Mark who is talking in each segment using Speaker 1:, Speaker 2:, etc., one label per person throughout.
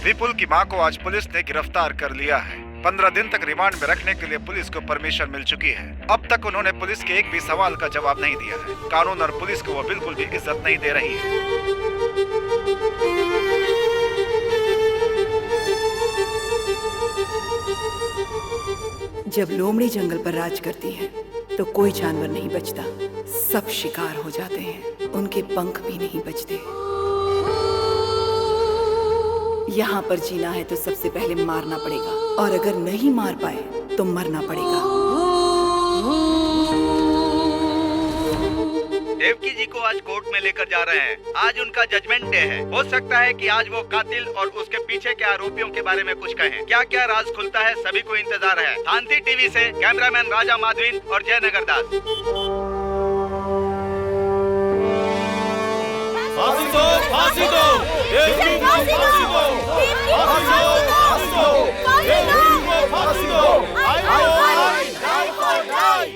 Speaker 1: विपुल की मां को आज पुलिस ने गिरफ्तार कर लिया है। 15 दिन तक रिमांड में रखने के लिए पुलिस को परमिशन मिल चुकी है। अब तक उन्होंने पुलिस के एक भी सवाल का जवाब नहीं दिया है। कानून और पुलिस को वो बिल्कुल भी इज्जत नहीं दे रही है।
Speaker 2: जब लोमड़ी जंगल पर राज करती है तो कोई जानवर नहीं बचता, सब शिकार हो जाते हैं, उनके पंख भी नहीं बचते। यहाँ पर जीना है तो सबसे पहले मारना पड़ेगा, और अगर नहीं मार पाए तो मरना पड़ेगा।
Speaker 3: देवकी जी को आज कोर्ट में लेकर जा रहे हैं। आज उनका जजमेंट डे है। हो सकता है कि आज वो कातिल और उसके पीछे के आरोपियों के बारे में कुछ कहें। क्या क्या राज खुलता है, सभी को इंतजार है। शांति टीवी से कैमरामैन राजा माधवीन और जयनगर दास।
Speaker 4: फांसी दो, फांसी दो, देवकी को फांसी दो, फांसी दो, फांसी दो, देवकी को फांसी दो। I for die.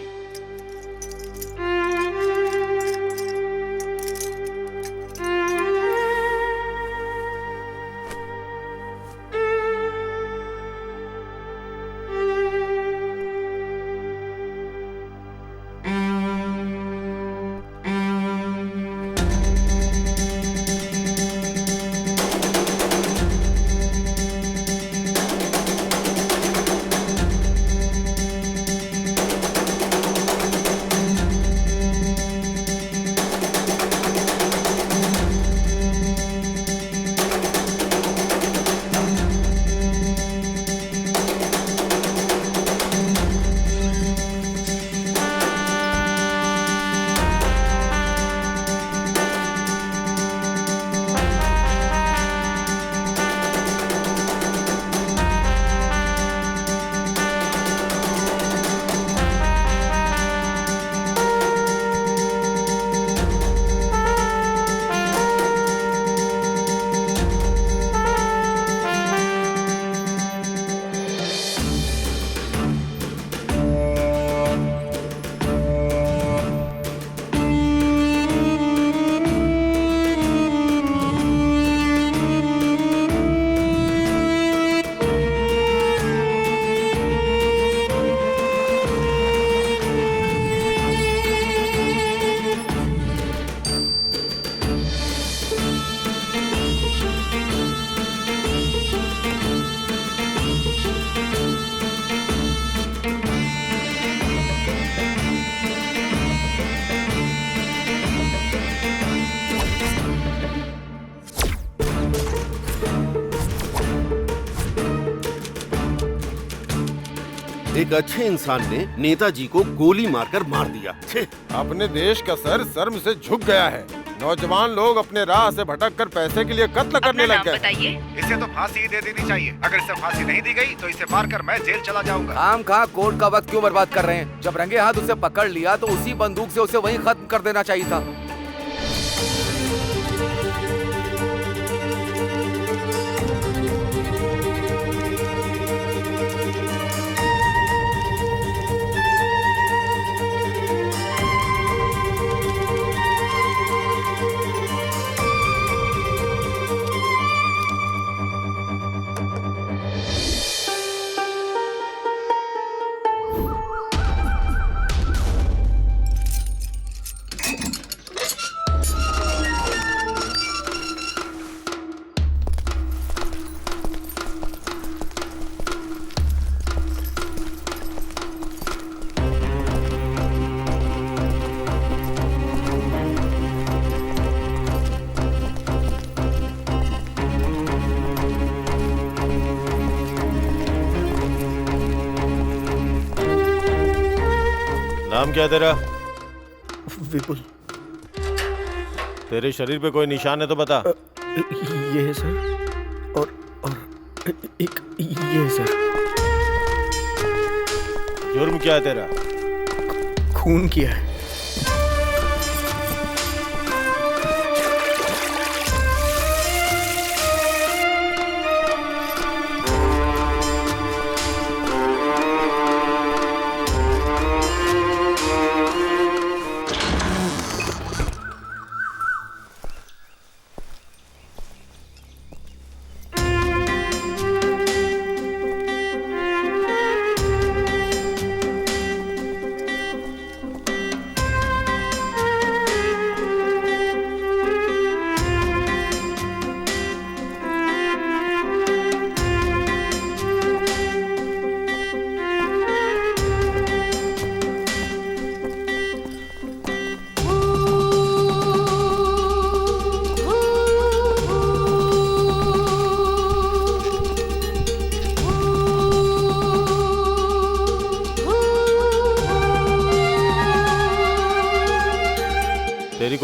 Speaker 5: एक अच्छे इंसान ने नेताजी को गोली मारकर मार दिया।
Speaker 4: अपने देश का सर शर्म से झुक गया है। नौजवान लोग अपने राह से भटक कर पैसे के लिए कत्ल करने लग गए।
Speaker 1: बताइए। इसे तो फांसी ही दे देनी चाहिए। अगर इसे फांसी नहीं दी गई तो इसे मारकर मैं जेल चला जाऊंगा।
Speaker 6: आम खा कोर्ट का वक्त क्यों बर्बाद कर रहे हैं? जब रंगे हाथ उसे पकड़ लिया तो उसी बंदूक से उसे वहीं खत्म कर देना चाहिए था।
Speaker 4: नाम क्या तेरा?
Speaker 7: विपुल।
Speaker 4: तेरे शरीर पे कोई निशान है तो बता।
Speaker 7: ये है सर, और एक ये है सर।
Speaker 4: जुर्म क्या है तेरा?
Speaker 7: खून किया है।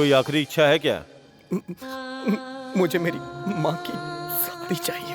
Speaker 4: कोई आखिरी इच्छा है क्या?
Speaker 7: मुझे मेरी माँ की साड़ी चाहिए।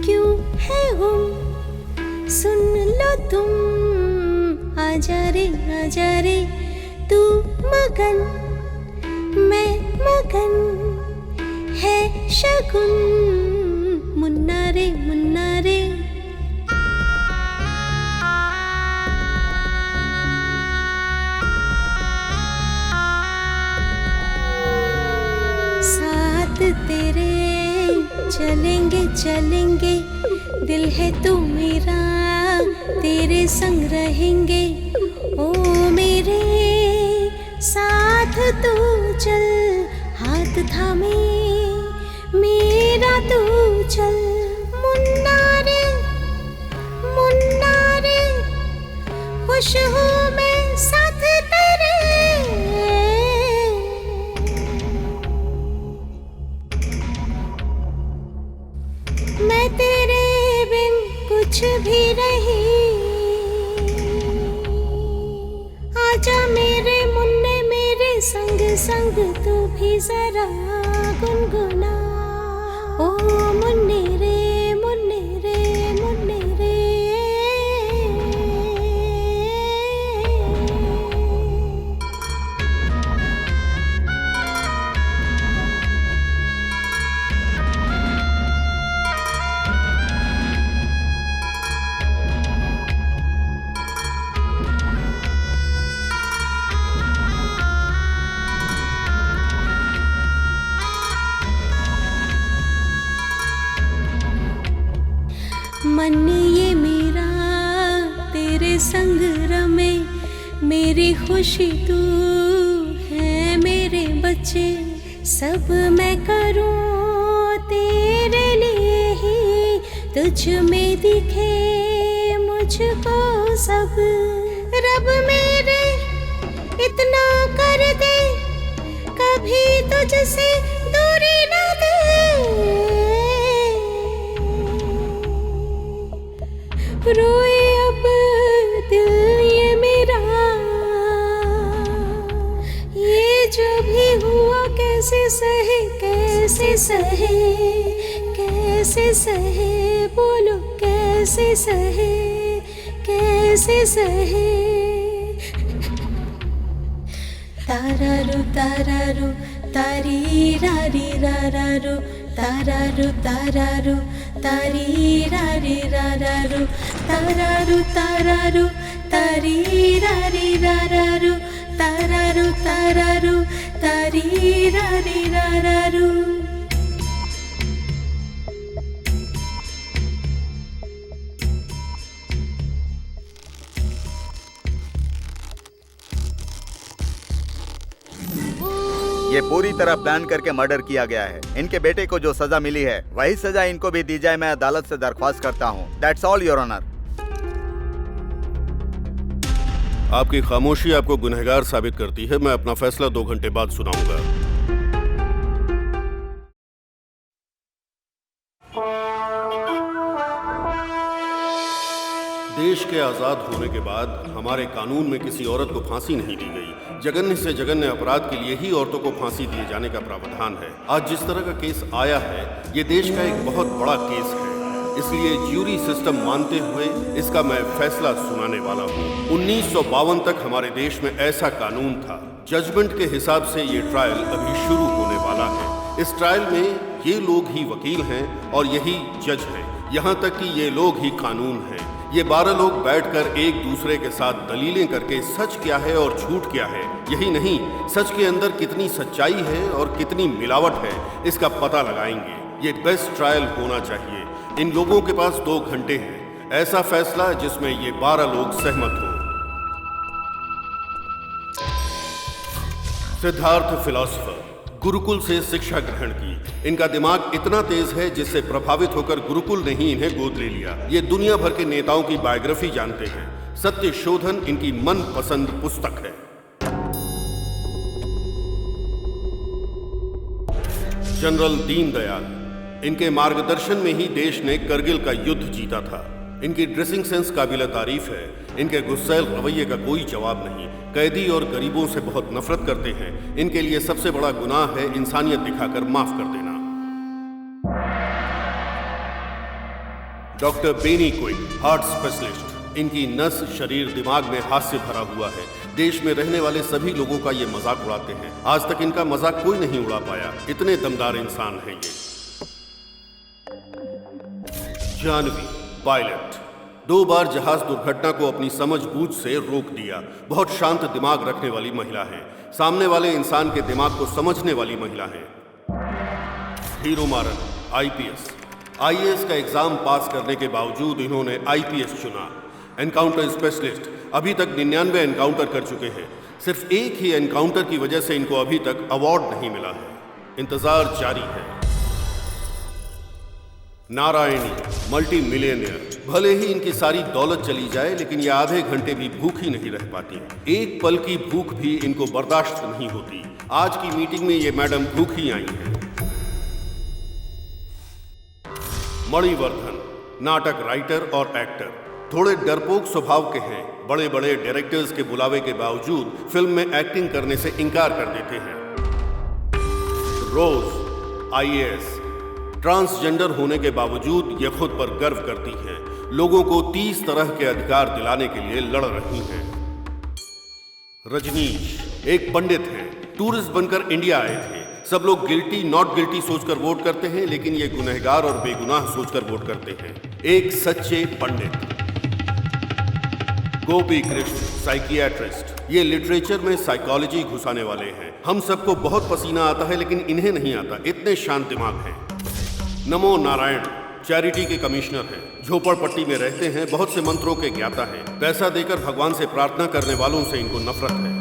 Speaker 8: क्यों है गुम सुन लो तुम, आजा रे तू मगन मैं मगन है शगुन, मुन्ना रे साथ तेरे चलेंगे दिल है तू मेरा, तेरे संग रहेंगे ओ मेरे साथ तू चल, हाथ थामे मेरा तू चल, मुन्ना रे खुश हूँ मैं साथ तेरे, मैं तेरे बिन कुछ भी नहीं, आजा मेरे मुन्ने मेरे संग तू भी जरा गुनगुना, ओ मुन्ने रे मन ये मेरा तेरे संग रमे, मेरी खुशी तू है मेरे बच्चे, सब मैं करूँ तेरे लिए ही, तुझ में दिखे मुझको सब, रब मेरे इतना कर दे कभी तुझसे दूरी न दे, रोए अब दिल ये मेरा, ये जो भी हुआ कैसे सहे बोलो कैसे सहे, तारारू तारी रारी रारारू, तारारू तारी रारी रारारू, तारारू तारी रारी रारारू, तारारू तारी रारी रारारू।
Speaker 3: ये पूरी तरह प्लान करके मर्डर किया गया है। इनके बेटे को जो सजा मिली है वही सजा इनको भी दी जाए, मैं अदालत से दरख्वास्त करता हूँ। That's all your honour.
Speaker 5: आपकी खामोशी आपको गुनहगार साबित करती है। मैं अपना फैसला 2 घंटे बाद सुनाऊंगा। देश के आजाद होने के बाद हमारे कानून में किसी औरत को फांसी नहीं दी गई। जघन्य से जघन्य अपराध के लिए ही औरतों को फांसी दिए जाने का प्रावधान है। आज जिस तरह का केस आया है, ये देश का एक बहुत बड़ा केस है। इसलिए ज्यूरी सिस्टम मानते हुए इसका मैं फैसला सुनाने वाला हूँ। 1952 तक हमारे देश में ऐसा कानून था। जजमेंट के हिसाब से ये ट्रायल अभी शुरू होने वाला है। इस ट्रायल में ये लोग ही वकील हैं और यही जज हैं। यहाँ तक कि ये लोग ही कानून हैं। ये 12 लोग बैठकर एक दूसरे के साथ दलीलें करके सच क्या है और झूठ क्या है, यही नहीं सच के अंदर कितनी सच्चाई है और कितनी मिलावट है, इसका पता लगाएंगे। ये बेस्ट ट्रायल होना चाहिए। इन लोगों के पास 2 घंटे हैं। ऐसा फैसला जिसमें ये 12 लोग सहमत हों। सिद्धार्थ फिलॉसफर, गुरुकुल से शिक्षा ग्रहण की। इनका दिमाग इतना तेज है जिससे प्रभावित होकर गुरुकुल ने ही इन्हें गोद ले लिया। ये दुनिया भर के नेताओं की बायोग्राफी जानते हैं। सत्य शोधन इनकी मनपसंद पुस्तक है। जनरल दीनदयाल, इनके मार्गदर्शन में ही देश ने करगिल का युद्ध जीता था। इनकी ड्रेसिंग सेंस काबिल तारीफ है। इनके गुस्सैल रवैये का कोई जवाब नहीं। कैदी और गरीबों से बहुत नफरत करते हैं। इनके लिए सबसे बड़ा गुनाह है इंसानियत दिखाकर माफ कर देना। Doctor Benny quick, heart specialist. इनकी नस, शरीर, दिमाग में हास्य भरा हुआ है। देश में रहने वाले सभी लोगों का ये मजाक उड़ाते हैं। आज तक इनका मजाक कोई नहीं उड़ा पाया। इतने दमदार इंसान हैं ये। जानवी, पायलट, 2 बार जहाज दुर्घटना को अपनी समझबूझ से रोक दिया। बहुत शांत दिमाग रखने वाली महिला है। सामने वाले इंसान के दिमाग को समझने वाली महिला है। हीरोमारन, आईपीएस। आईएएस का एग्जाम पास करने के बावजूद इन्होंने आईपीएस चुना। एनकाउंटर स्पेशलिस्ट, अभी तक 99 एनकाउंटर कर चुके हैं। सिर्फ एक ही एनकाउंटर की वजह से इनको अभी तक अवार्ड नहीं मिला है। इंतजार जारी है। Narayani, multi millionaire. भले ही इनकी सारी दौलत चली जाए लेकिन ये आधे घंटे भी भूखी नहीं रह पाती। एक पल की भूख भी इनको बर्दाश्त नहीं होती। आज की मीटिंग में ये मैडम भूखी आई हैं। मणिवर्धन, नाटक राइटर और एक्टर। थोड़े डरपोक स्वभाव के हैं। बड़े बड़े डायरेक्टर्स के बुलावे के बावजूद फिल्म में एक्टिंग करने से इनकार कर देते हैं। रोज, आईएएस। ट्रांसजेंडर होने के बावजूद ये खुद पर गर्व करती हैं। लोगों को 30 तरह के अधिकार दिलाने के लिए लड़ रही हैं। रजनीश, एक पंडित हैं। टूरिस्ट बनकर इंडिया आए थे। सब लोग गिल्टी नॉट गिल्टी सोचकर वोट करते हैं लेकिन ये गुनहगार और बेगुनाह सोचकर वोट करते हैं। एक सच्चे पंडित। गोपी कृष्ण, साइकियाट्रिस्ट। ये लिटरेचर में साइकोलॉजी घुसाने वाले हैं। हम सबको बहुत पसीना आता है लेकिन इन्हें नहीं आता। इतने शांत दिमाग हैं। नमो नारायण, चैरिटी के कमिश्नर हैं। झोपड़पट्टी में रहते हैं। बहुत से मंत्रों के ज्ञाता हैं। पैसा देकर भगवान से प्रार्थना करने वालों से इनको नफरत है।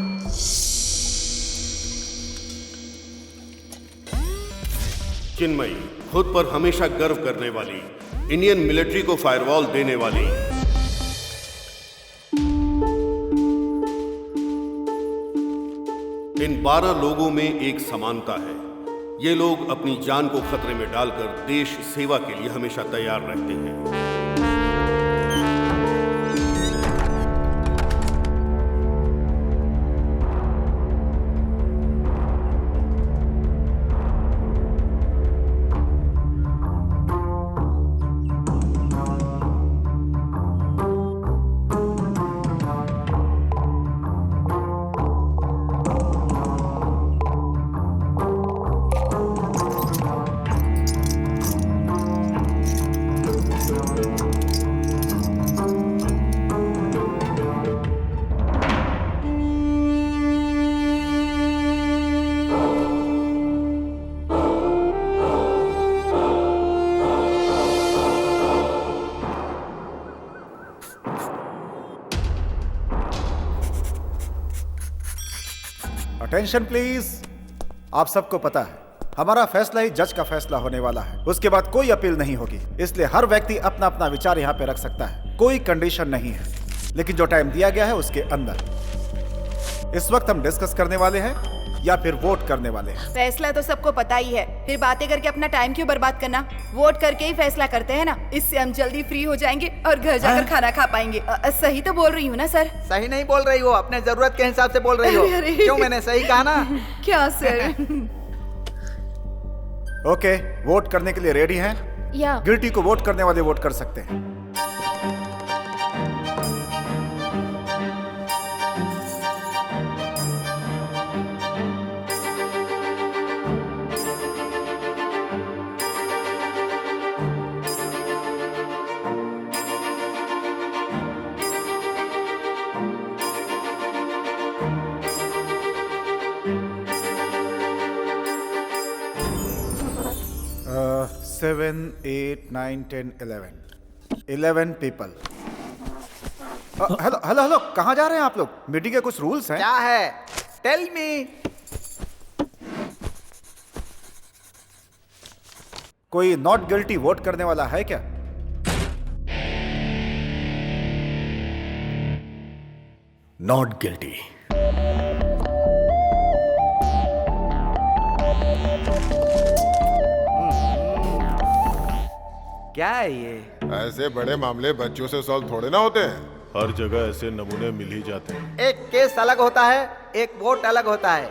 Speaker 5: चिन्मयी, खुद पर हमेशा गर्व करने वाली। इंडियन मिलिट्री को फायरवॉल देने वाली। इन 12 लोगों में एक समानता है। ये लोग अपनी जान को खतरे में डालकर देश सेवा के लिए हमेशा तैयार रहते हैं।
Speaker 9: Attention please. आप सबको पता है हमारा फैसला ही जज का फैसला होने वाला है। उसके बाद कोई अपील नहीं होगी। इसलिए हर व्यक्ति अपना अपना विचार यहाँ पे रख सकता है। कोई कंडीशन नहीं है लेकिन जो टाइम दिया गया है उसके अंदर। इस वक्त हम डिस्कस करने वाले हैं या फिर वोट करने वाले हैं।
Speaker 10: फैसला तो सबको पता ही है, फिर बातें करके अपना टाइम क्यों बर्बाद करना। वोट करके ही फैसला करते हैं ना। इससे हम जल्दी फ्री हो जाएंगे और घर जाकर खाना खा पाएंगे। सही तो बोल रही हूँ ना सर?
Speaker 3: सही नहीं बोल रही हो, अपने जरूरत के हिसाब से बोल रही हो। क्यों, मैंने सही कहा ना?
Speaker 10: क्या सर?
Speaker 9: ओके, वोट करने के लिए रेडी हैं?
Speaker 8: या
Speaker 9: गिल्टी को वोट करने वाले वोट कर सकते हैं। Seven, 8, 9, 10, 11 people. Hello hello hello, कहाँ जा रहे हैं आप लोग? मीटिंग के कुछ रूल्स हैं।
Speaker 3: क्या है? Tell me.
Speaker 9: कोई नॉट गिल्टी वोट करने वाला है क्या?
Speaker 7: Not guilty.
Speaker 6: क्या है ये?
Speaker 11: ऐसे बड़े मामले बच्चों से सॉल्व थोड़े ना होते हैं।
Speaker 12: हर जगह ऐसे नमूने मिल ही जाते हैं।
Speaker 3: एक केस अलग होता है, एक वोट अलग होता है।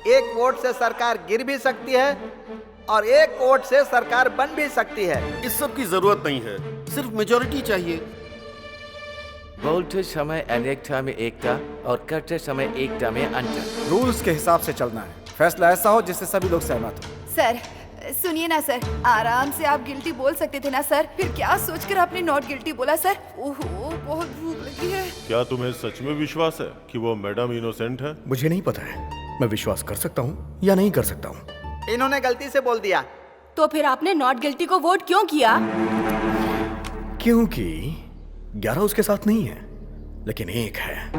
Speaker 3: एक वोट से सरकार गिर भी सकती है और एक वोट से सरकार बन भी सकती है।
Speaker 5: इस सब की जरूरत नहीं है, सिर्फ मेजॉरिटी चाहिए।
Speaker 6: बोलते समय अनेकता में एकता और करते समय एकता में अंतर।
Speaker 9: रूल्स के हिसाब से चलना है। फैसला ऐसा हो जिससे सभी लोग सहमत हो।
Speaker 10: सर सुनिए ना सर, आराम से आप गिल्टी बोल सकते थे ना सर। फिर क्या सोचकर आपने नॉट गिल्टी बोला सर? ओहो, बहुत भूख लगी है।
Speaker 12: क्या तुम्हें सच में विश्वास है कि वो मैडम इनोसेंट है?
Speaker 7: मुझे नहीं पता है, मैं विश्वास कर सकता हूँ या नहीं कर सकता हूँ।
Speaker 3: इन्होंने गलती से बोल दिया।
Speaker 8: तो फिर आपने नॉट गिल्टी को वोट क्यों किया?
Speaker 7: क्योंकि 11 उसके साथ नहीं है, लेकिन एक है।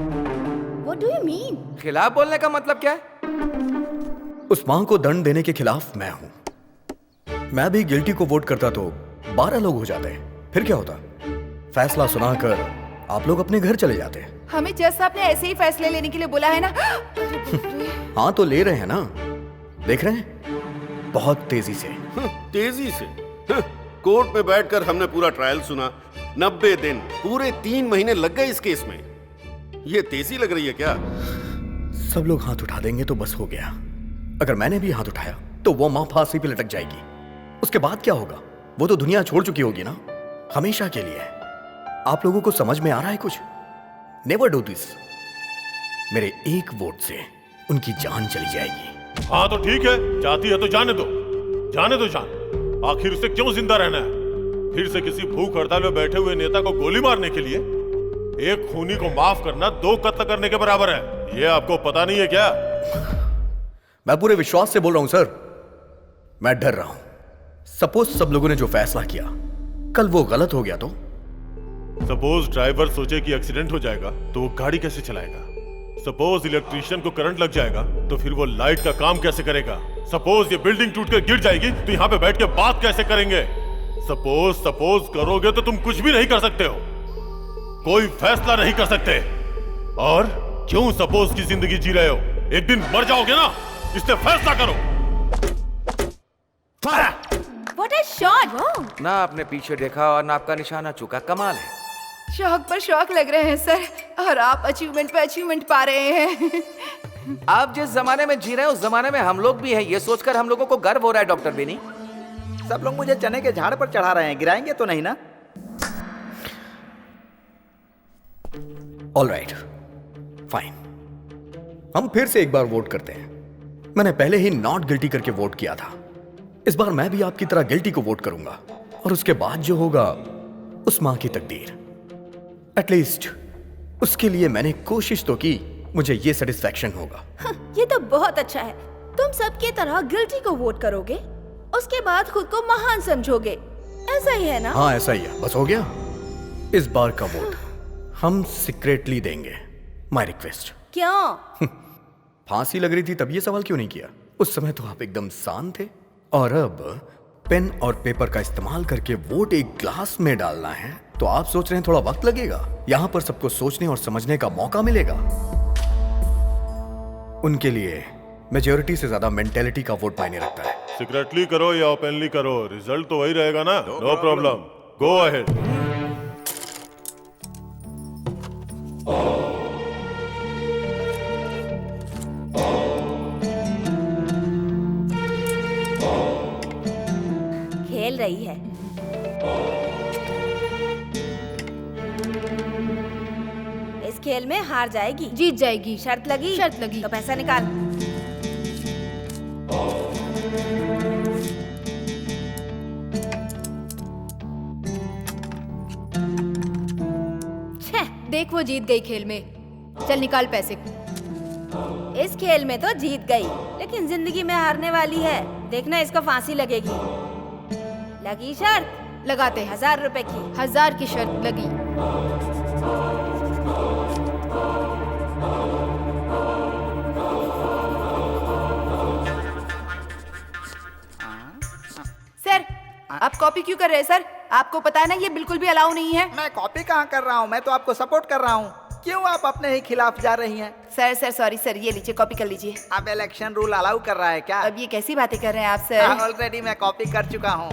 Speaker 8: What do you mean?
Speaker 6: खिलाफ बोलने का मतलब क्या है?
Speaker 7: उस मां को दंड देने के खिलाफ मैं हूं। मैं भी गिल्टी को वोट करता तो 12 लोग हो जाते, फिर क्या होता? फैसला सुनाकर आप लोग अपने घर चले जाते।
Speaker 10: हमें जज साहब ने ऐसे ही फैसले लेने के लिए बोला है ना।
Speaker 7: हाँ तो ले रहे हैं ना, देख रहे हैं, बहुत तेजी से।
Speaker 5: तेजी से? कोर्ट में बैठकर हमने पूरा ट्रायल सुना। 90 दिन, पूरे 3 महीने लग गए इस केस में। ये तेजी लग रही है क्या?
Speaker 7: सब लोग हाथ उठा देंगे तो बस हो गया। अगर मैंने भी हाथ उठाया तो वो मां फांसी पे लटक जाएगी। उसके बाद क्या होगा? वो तो दुनिया छोड़ चुकी होगी ना, हमेशा के लिए। आप लोगों को समझ में आ रहा है कुछ? Never do this. मेरे एक वोट से उनकी जान चली जाएगी।
Speaker 12: हाँ तो ठीक है, जाती है तो जाने दो, जाने दो जान। आखिर उसे क्यों जिंदा रहना है? फिर से किसी भूख हड़ताल में बैठे हुए नेता को गोली मारने के लिए? एक खूनी को माफ करना 2 कत्ल करने के बराबर है। ये आपको पता नहीं है क्या?
Speaker 7: मैं पूरे विश्वास से बोल रहा हूं सर, मैं डर रहा हूं। सपोज सब लोगों ने जो फैसला किया कल वो गलत हो गया तो?
Speaker 12: सपोज ड्राइवर सोचे कि एक्सीडेंट हो जाएगा तो वो गाड़ी कैसे चलाएगा? सपोज इलेक्ट्रीशियन को करंट लग जाएगा तो फिर वो लाइट का काम कैसे करेगा? सपोज ये बिल्डिंग टूटकर गिर जाएगी तो यहाँ पे बैठ के बात कैसे करेंगे? सपोज करोगे तो तुम कुछ भी नहीं कर सकते हो, कोई फैसला नहीं कर सकते। और क्यों सपोज की जिंदगी जी रहे हो? एक दिन मर जाओगे ना, इसलिए फैसला करो।
Speaker 8: What a shot!
Speaker 6: ना आपने पीछे देखा और ना आपका निशाना चूका, कमाल है।
Speaker 10: शौक पर शौक लग रहे हैं सर, और आप अचीवमेंट पे अचीवमेंट पा रहे हैं।
Speaker 6: आप जिस जमाने में जी रहे हैं उस जमाने में हम लोग भी हैं, ये सोचकर हम लोगों को गर्व हो रहा है डॉक्टर बेनी।
Speaker 3: सब लोग मुझे चने के झाड़ पर चढ़ा रहे हैं, गिराएंगे तो नहीं ना?
Speaker 7: All right, fine. हम फिर से एक बार वोट करते हैं। मैंने पहले ही नॉट गिल्टी करके वोट किया था। इस बार मैं भी आपकी तरह गिल्टी को वोट करूंगा, और उसके बाद जो होगा उस मां की तकदीर। एटलीस्ट उसके लिए मैंने कोशिश तो की, मुझे ये सेटिस्फैक्शन होगा।
Speaker 8: ये तो बहुत अच्छा है। तुम सबकी तरह गिल्टी को वोट करोगे, उसके बाद खुद को महान समझोगे, ऐसा ही है ना?
Speaker 7: हाँ ऐसा ही है, बस हो गया। इस बार का वोट हम सीक्रेटली देंगे। My request.
Speaker 8: क्यों?
Speaker 7: फांसी लग रही थी तब ये सवाल क्यों नहीं किया? उस समय तो आप एकदम शांत थे। और अब पेन और पेपर का इस्तेमाल करके वोट एक ग्लास में डालना है तो आप सोच रहे हैं थोड़ा वक्त लगेगा? यहां पर सबको सोचने और समझने का मौका मिलेगा। उनके लिए मेजॉरिटी से ज्यादा मेंटेलिटी का वोट मायने रखता है।
Speaker 12: सीक्रेटली करो या ओपनली करो, रिजल्ट तो वही रहेगा ना। No problem, go ahead.
Speaker 8: खेल रही है। इस खेल में हार जाएगी,
Speaker 10: जीत जाएगी।
Speaker 8: शर्त लगी?
Speaker 10: शर्त लगी।
Speaker 8: तो पैसा निकाल।
Speaker 10: देख वो जीत गई खेल में। चल निकाल पैसे।
Speaker 8: इस खेल में तो जीत गई, लेकिन जिंदगी में हारने वाली है। देखना इसको फांसी लगेगी। लगी शर्त?
Speaker 10: लगाते हैं।
Speaker 8: 1000 रुपए की।
Speaker 10: 1000 की शर्त लगी। सर, आप कॉपी क्यों कर रहे हैं सर? आपको पता है ना ये बिल्कुल भी अलाउ नहीं है।
Speaker 13: मैं कॉपी कहाँ कर रहा हूँ, मैं तो आपको सपोर्ट कर रहा हूँ। क्यों आप अपने ही खिलाफ जा रही हैं?
Speaker 10: सर सॉरी सर, ये लीजिए कॉपी कर लीजिए।
Speaker 13: अब इलेक्शन रूल अलाउ कर रहा है क्या?
Speaker 10: अब ये कैसी बातें कर रहे हैं आप सर?
Speaker 13: ऑलरेडी मैं कॉपी कर चुका हूँ।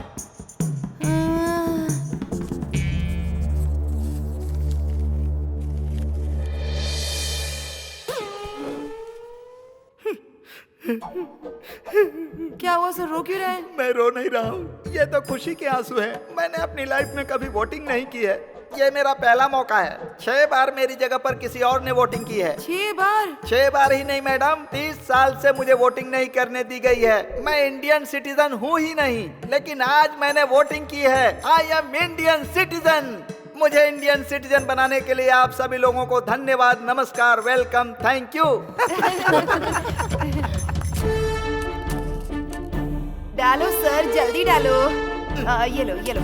Speaker 10: क्या हुआ सर, रो क्यों रहे हैं?
Speaker 13: मैं रो नहीं रहा हूँ, ये तो खुशी के आंसू है। मैंने अपनी लाइफ में कभी वोटिंग नहीं की है, ये मेरा पहला मौका है। 6 बार मेरी जगह पर किसी और ने वोटिंग की है।
Speaker 10: 6 बार?
Speaker 13: 6 बार ही नहीं मैडम, 30 साल से मुझे वोटिंग नहीं करने दी गई है। मैं इंडियन सिटीजन हूँ ही नहीं, लेकिन आज मैंने वोटिंग की है। I am Indian citizen. मुझे इंडियन सिटीजन बनाने के लिए आप सभी लोगों को धन्यवाद, नमस्कार, वेलकम, थैंक यू।
Speaker 10: डालो सर, जल्दी डालो। ये लो ये लो,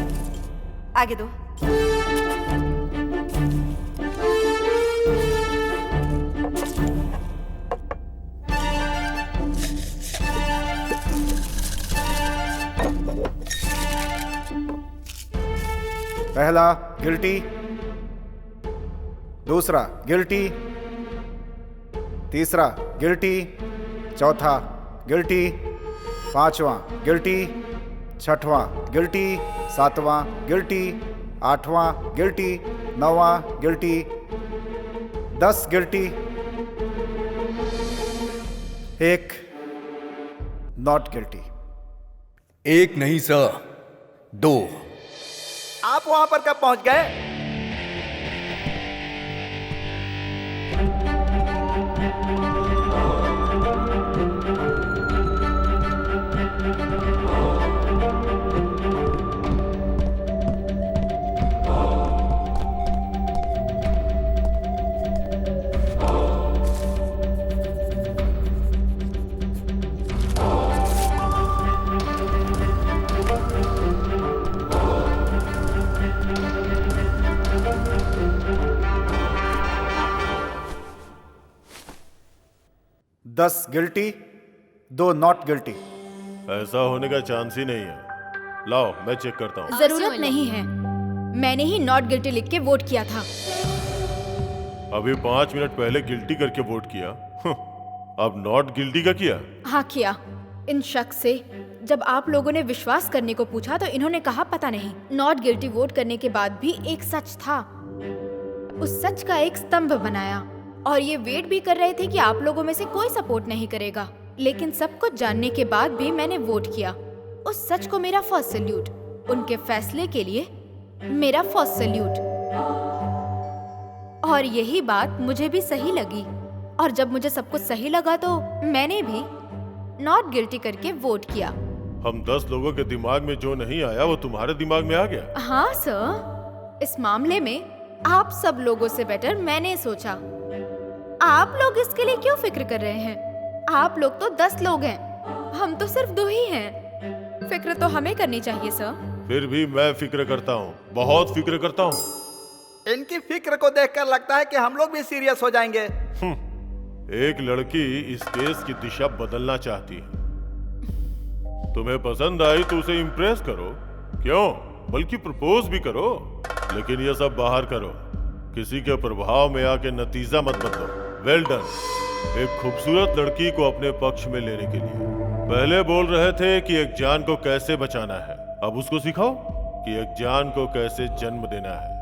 Speaker 10: आगे दो।
Speaker 9: पहला गिल्टी, दूसरा गिल्टी, तीसरा गिल्टी, चौथा गिल्टी, पांचवा गिल्टी, छठवां गिल्टी, सातवां गिल्टी, आठवां गिल्टी, नौवां गिल्टी, 10 गिल्टी, 1 नॉट गिल्टी।
Speaker 7: 1 नहीं सर, 2।
Speaker 13: आप वहां पर कब पहुंच गए?
Speaker 9: दस गिल्टी, 2 नॉट गिल्टी।
Speaker 12: ऐसा होने का चांस ही नहीं है। लाओ मैं चेक करता हूँ।
Speaker 10: जरूरत नहीं है, मैंने ही नॉट गिल्टी लिख के वोट किया था।
Speaker 12: अभी 5 मिनट पहले गिल्टी करके वोट किया, अब नॉट गिल्टी का किया?
Speaker 10: हाँ किया। इन शख्स से जब आप लोगों ने विश्वास करने को पूछा तो इन्होंने कहा पता नहीं। नॉट गिल्टी वोट करने के बाद भी एक सच था, उस सच का एक स्तंभ बनाया और ये वेट भी कर रहे थे कि आप लोगों में से कोई सपोर्ट नहीं करेगा। लेकिन सब कुछ जानने के बाद भी मैंने वोट किया। उस सच को मेरा फर्स्ट सैल्यूट, उनके फैसले के लिए मेरा फर्स्ट सैल्यूट। और यही बात मुझे भी सही लगी, और जब मुझे सब कुछ सही लगा तो मैंने भी नॉट गिल्टी करके वोट किया।
Speaker 12: हम 10 लोगों के दिमाग में जो नहीं आया वो तुम्हारे दिमाग में आ गया?
Speaker 10: हाँ सर, इस मामले में आप सब लोगों से बेटर मैंने सोचा। आप लोग इसके लिए क्यों फिक्र कर रहे हैं? आप लोग तो 10 लोग हैं, हम तो सिर्फ 2 ही हैं। फिक्र तो हमें करनी चाहिए सर।
Speaker 12: फिर भी मैं फिक्र करता हूँ, बहुत फिक्र करता हूँ।
Speaker 13: इनकी फिक्र को देखकर लगता है कि हम लोग भी सीरियस हो जाएंगे।
Speaker 12: एक लड़की इस केस की दिशा बदलना चाहती है। तुम्हें पसंद आई तो उसे इम्प्रेस करो, क्यों, बल्कि प्रपोज भी करो। लेकिन ये सब बाहर करो, किसी के प्रभाव में आके नतीजा मत बदलो। Well done. एक खूबसूरत लड़की को अपने पक्ष में लेने के लिए पहले बोल रहे थे कि एक जान को कैसे बचाना है, अब उसको सिखाओ कि एक जान को कैसे जन्म देना है।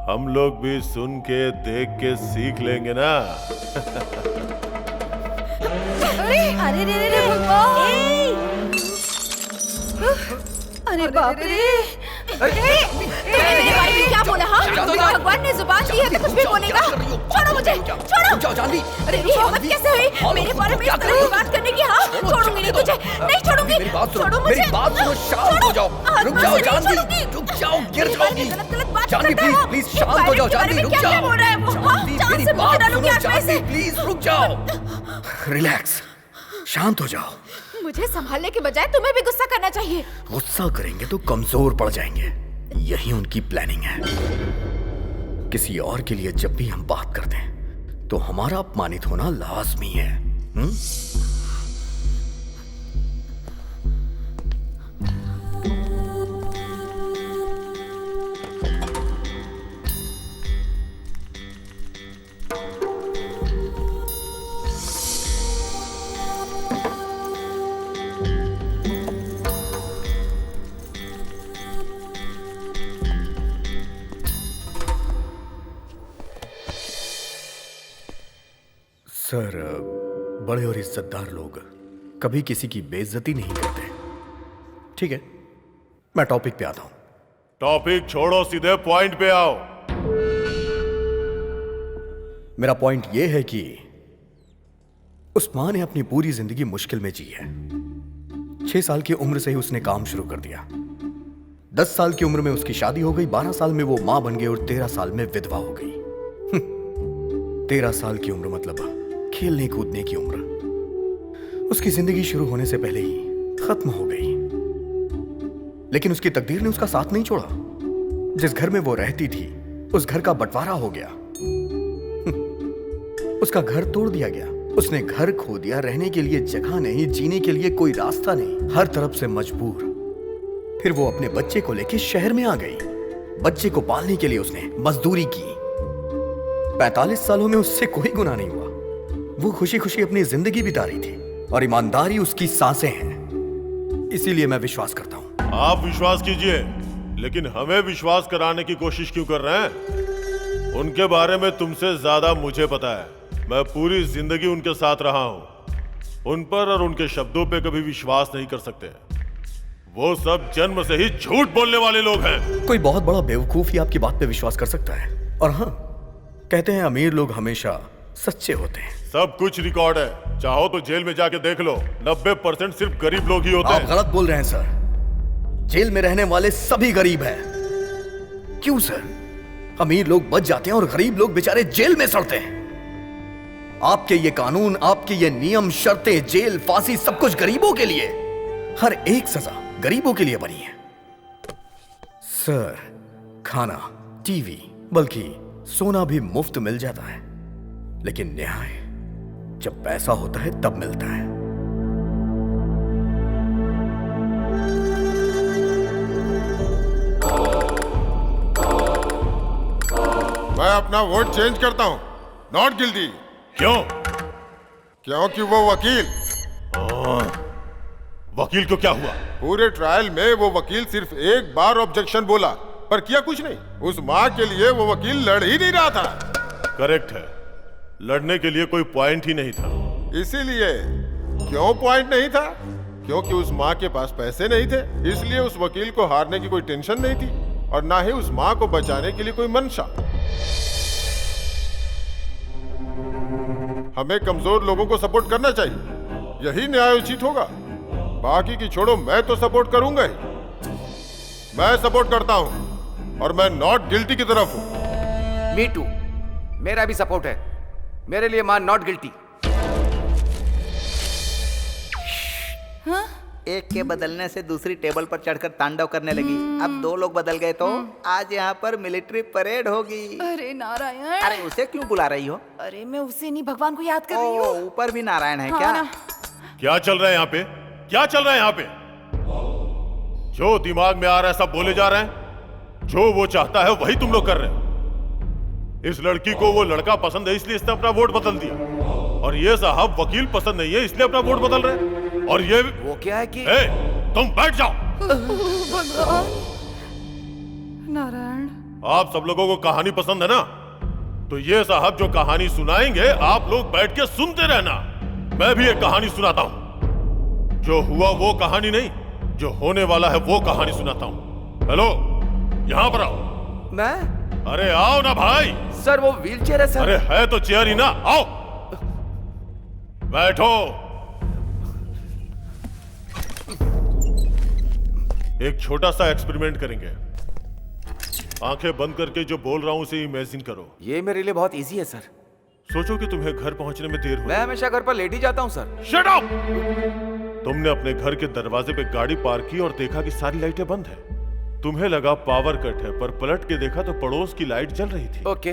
Speaker 12: हम लोग भी सुन के देख के सीख लेंगे ना।
Speaker 8: अरे रे रे रे भगवान! अरे बाप रे!
Speaker 10: मेरे बारे में क्या बोला? हाँ, भगवान ने जुबान दी है तो कुछ भी बोलेगा। छोड़ो मुझे, छोड़ो।
Speaker 7: जानवी,
Speaker 10: तेरी हिम्मत कैसे हुई मेरे बारे में इस तरह की बात करने की? हाँ, छोड़ूंगी नहीं तुझे, नहीं छोड़ूंगी।
Speaker 7: मेरी बात सुनो,
Speaker 10: छोड़ो मुझे।
Speaker 7: मेरी बात सुनो, शांत हो जाओ। रुक जाओ जानवी, रुक जाओ, गिर जाओगी। जानवी प्लीज शांत हो जाओ। जानवी रुक जाओ।
Speaker 10: बोल रहा है वो? हाँ, जान से मुझे डालूंगी आग में से।
Speaker 7: प्लीज रुक जाओ। रिलैक्स, शांत हो जाओ।
Speaker 10: मुझे संभालने के बजाय तुम्हें भी गुस्सा करना चाहिए।
Speaker 7: गुस्सा करेंगे तो कमजोर पड़ जाएंगे, यही उनकी प्लानिंग है। किसी और के लिए जब भी हम बात करते हैं तो हमारा अपमानित होना लाजमी है। सर, बड़े और इज्जतदार लोग कभी किसी की बेइज्जती नहीं करते। ठीक है, मैं टॉपिक पे आता हूं।
Speaker 12: टॉपिक छोड़ो, सीधे पॉइंट पे आओ।
Speaker 7: मेरा पॉइंट यह है कि उस मां ने अपनी पूरी जिंदगी मुश्किल में जी है। 6 साल की उम्र से ही उसने काम शुरू कर दिया। 10 साल की उम्र में उसकी शादी हो गई, 12 साल में वो मां बन गई और 13 साल में विधवा हो गई। 13 साल की उम्र मतलब खेलने कूदने की उम्र। उसकी जिंदगी शुरू होने से पहले ही खत्म हो गई। लेकिन उसकी तकदीर ने उसका साथ नहीं छोड़ा। जिस घर में वो रहती थी उस घर का बंटवारा हो गया। उसका घर तोड़ दिया गया। उसने घर खो दिया, रहने के लिए जगह नहीं, जीने के लिए कोई रास्ता नहीं, हर तरफ से मजबूर। फिर वो अपने बच्चे को लेकर शहर में आ गई। बच्चे को पालने के लिए उसने मजदूरी की। 45 सालों में उससे कोई गुनाह नहीं हुआ। वो खुशी खुशी अपनी जिंदगी बिता रही थी और ईमानदारी उसकी सांसें हैं। इसीलिए मैं विश्वास करता हूं।
Speaker 12: आप विश्वास कीजिए, लेकिन हमें विश्वास कराने की कोशिश क्यों कर रहे हैं? उनके बारे में तुमसे ज्यादा मुझे पता है। मैं पूरी जिंदगी उनके साथ रहा हूं। उन पर और उनके शब्दों पे कभी विश्वास नहीं कर सकते। वो सब जन्म से ही झूठ बोलने वाले लोग हैं।
Speaker 7: कोई बहुत बड़ा बेवकूफ ही आपकी बात पे विश्वास कर सकता है। और हाँ, कहते हैं अमीर लोग हमेशा सच्चे होते हैं।
Speaker 12: सब कुछ रिकॉर्ड है, चाहो तो जेल में जाके देख लो। 90% सिर्फ गरीब लोग ही होते हैं।
Speaker 7: आप गलत बोल रहे हैं सर। जेल में रहने वाले सभी गरीब हैं। क्यों सर? अमीर लोग बच जाते हैं और गरीब लोग बेचारे जेल में सड़ते हैं। आपके ये कानून, आपके ये नियम, शर्तें, जेल, फांसी, सब कुछ गरीबों के लिए। हर एक सजा गरीबों के लिए बनी है। सर, खाना, टीवी, बल्कि सोना भी मुफ्त मिल जाता है। लेकिन न्याय जब पैसा होता है तब मिलता है।
Speaker 11: मैं अपना वोट चेंज करता हूं। Not guilty.
Speaker 12: क्यों?
Speaker 11: क्योंकि वो वकील।
Speaker 12: वकील को क्या हुआ?
Speaker 11: पूरे ट्रायल में वो वकील सिर्फ एक बार ऑब्जेक्शन बोला, पर किया कुछ नहीं। उस माँ के लिए वो वकील लड़ ही नहीं रहा था।
Speaker 12: करेक्ट है, लड़ने के लिए कोई पॉइंट ही नहीं था।
Speaker 11: इसीलिए। क्यों पॉइंट नहीं था? क्योंकि उस माँ के पास पैसे नहीं थे। इसलिए उस वकील को हारने की कोई टेंशन नहीं थी और ना ही उस माँ को बचाने के लिए कोई मंशा। हमें कमजोर लोगों को सपोर्ट करना चाहिए, यही न्यायोचित होगा। बाकी की छोड़ो, मैं तो सपोर्ट करूंगा ही। मैं सपोर्ट करता हूं और मैं नॉट गिल्टी की तरफ हूं।
Speaker 6: मी टू, मेरा भी सपोर्ट है। मेरे लिए मां नॉट गिल्टी।
Speaker 13: हाँ? एक के बदलने से दूसरी टेबल पर चढ़कर तांडव करने लगी। अब 2 लोग बदल गए तो आज यहाँ पर मिलिट्री परेड होगी।
Speaker 2: अरे नारायण!
Speaker 13: अरे उसे क्यों बुला रही हो?
Speaker 2: अरे मैं उसे नहीं, भगवान को याद कर रही हूँ।
Speaker 13: ऊपर भी नारायण है।
Speaker 2: हाँ,
Speaker 13: क्या
Speaker 2: ना।
Speaker 12: क्या चल रहा है यहाँ पे? क्या चल रहा है यहाँ पे? जो दिमाग में आ रहा है सब बोले जा रहे हैं। जो वो चाहता है वही तुम लोग कर रहे हो। इस लड़की को वो लड़का पसंद है इसलिए इसने अपना वोट बदल दिया, और ये साहब वकील पसंद नहीं है इसलिए अपना वोट बदल रहे हैं। और ये
Speaker 6: वो क्या है कि
Speaker 12: तुम बैठ जाओ।
Speaker 2: भगवान! नारायण!
Speaker 12: आप सब लोगों को कहानी पसंद है ना, तो ये साहब जो कहानी सुनाएंगे आप लोग बैठ के सुनते रहना। मैं भी एक कहानी सुनाता हूं। जो हुआ वो कहानी नहीं, जो होने वाला है वो कहानी सुनाता हूं। हेलो, यहाँ पर आओ।
Speaker 6: मैं?
Speaker 12: अरे आओ ना भाई।
Speaker 6: सर वो व्हीलचेयर है सर।
Speaker 12: अरे है तो चेयर ही ना, आओ बैठो। एक छोटा सा एक्सपेरिमेंट करेंगे। आंखें बंद करके जो बोल रहा हूं उसे इमेजिन करो।
Speaker 6: ये मेरे लिए बहुत इजी है सर।
Speaker 12: सोचो कि तुम्हें घर पहुंचने में देर हो।
Speaker 6: मैं हमेशा घर पर लेट ही जाता हूं सर।
Speaker 12: Shut up! तुमने अपने घर के दरवाजे पे गाड़ी पार्क की और देखा कि सारी लाइटें बंद हैं। तुम्हें लगा पावर कट है, पर पलट के देखा तो पड़ोस की लाइट जल रही थी।
Speaker 6: ओके।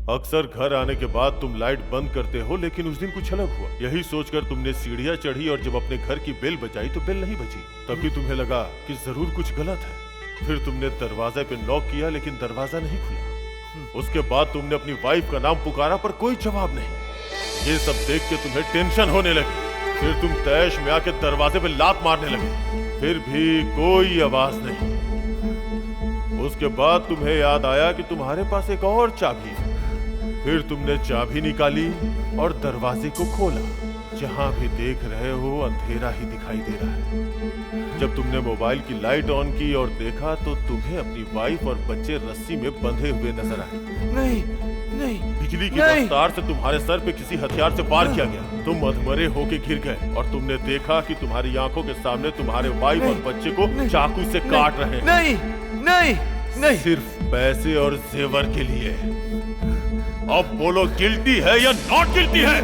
Speaker 12: अक्सर घर आने के बाद तुम लाइट बंद करते हो, लेकिन उस दिन कुछ अलग हुआ। यही सोचकर तुमने सीढ़ियां चढ़ी और जब अपने घर की बेल बजाई तो बेल नहीं बजी। तभी तुम्हें लगा कि जरूर कुछ गलत है। फिर तुमने दरवाजे पे नॉक किया, लेकिन दरवाजा नहीं खुला। उसके बाद तुमने अपनी वाइफ का नाम पुकारा, पर कोई जवाब नहीं। ये सब देख के तुम्हें टेंशन होने लगी। फिर तुम तैश में आके दरवाजे पे लात मारने लगे, फिर भी कोई आवाज नहीं। उसके बाद तुम्हें याद आया कि तुम्हारे पास एक और चाबी है। फिर तुमने चाबी निकाली और दरवाजे को खोला। जहां भी देख रहे हो अंधेरा ही दिखाई दे रहा है। जब तुमने मोबाइल की लाइट ऑन की और देखा तो तुम्हें अपनी वाइफ और बच्चे रस्सी में बंधे हुए नजर आए।
Speaker 6: नहीं, नहीं,
Speaker 12: बिजली की रफ्तार से तुम्हारे सर पे किसी हथियार से वार किया गया। तुम अधमरे होके गिर गए और तुमने देखा कि तुम्हारी आंखों के सामने तुम्हारे वाइफ और बच्चे को चाकू से काट रहे हैं।
Speaker 6: नहीं, नहीं, नहीं,
Speaker 12: सिर्फ पैसे और जेवर के लिए। अब बोलो, गिल्टी है या नॉट गिल्टी है?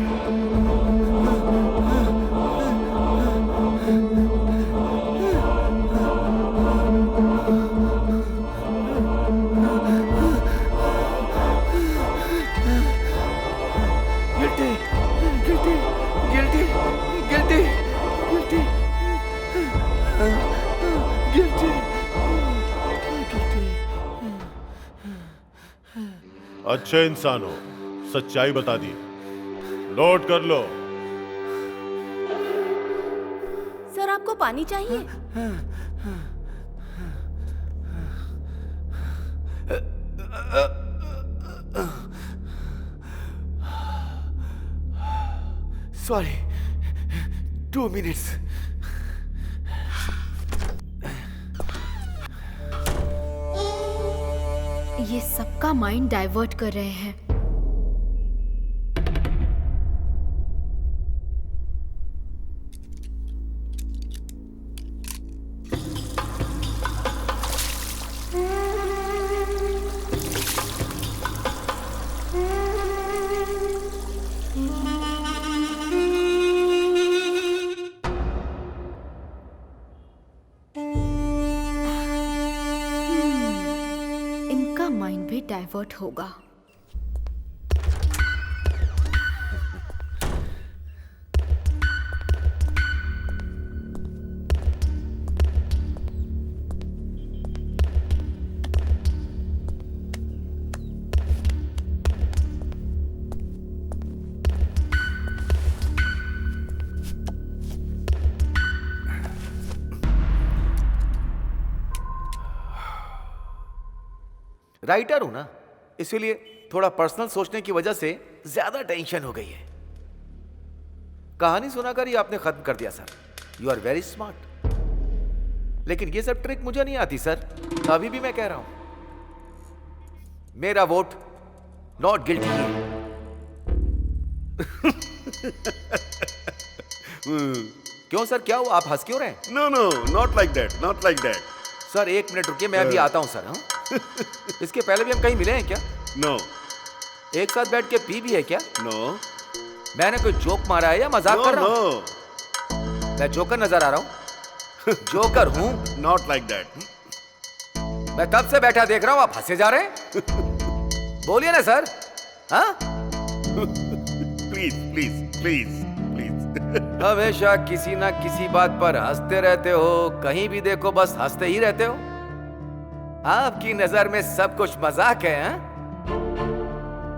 Speaker 6: Guilty, guilty, guilty, guilty, guilty, guilty, guilty.
Speaker 12: अच्छे इंसान हो, सच्चाई बता दी। नोट कर लो।
Speaker 8: सर आपको पानी चाहिए?
Speaker 6: Sorry, 2 minutes.
Speaker 10: ये सबका माइंड डाइवर्ट कर रहे हैं। इनका माइंड भी डाइवर्ट होगा।
Speaker 6: राइटर हूं ना, इसीलिए थोड़ा पर्सनल सोचने की वजह से ज्यादा टेंशन हो गई है। कहानी सुनाकर ही आपने खत्म कर दिया sir. You are very smart. लेकिन ये सब ट्रिक मुझे नहीं आती सर। अभी भी मैं कह रहा हूं, मेरा वोट नॉट गिल्टी है। क्यों सर, क्या हुआ? आप हंस क्यों रहे हैं?
Speaker 5: No no, not like that, not like that.
Speaker 6: Sir 1 minute रुकिए, मैं अभी आता हूं सर। हाँ इसके पहले भी हम कहीं मिले हैं क्या?
Speaker 5: नो।
Speaker 6: एक साथ बैठ के पी भी है क्या?
Speaker 5: नो।
Speaker 6: मैंने कोई जोक मारा है या मजाक कर रहा हूं? मैं जोकर नजर आ रहा हूं? जोकर हूं?
Speaker 5: Not like that.
Speaker 6: मैं तब से बैठा देख रहा हूं, आप हंसे जा रहे हैं। बोलिए ना सर। हाँ
Speaker 5: प्लीज प्लीज प्लीज प्लीज।
Speaker 6: हमेशा किसी ना किसी बात पर हंसते रहते हो। कहीं भी देखो बस हंसते ही रहते हो। आपकी नजर में सब कुछ मजाक है।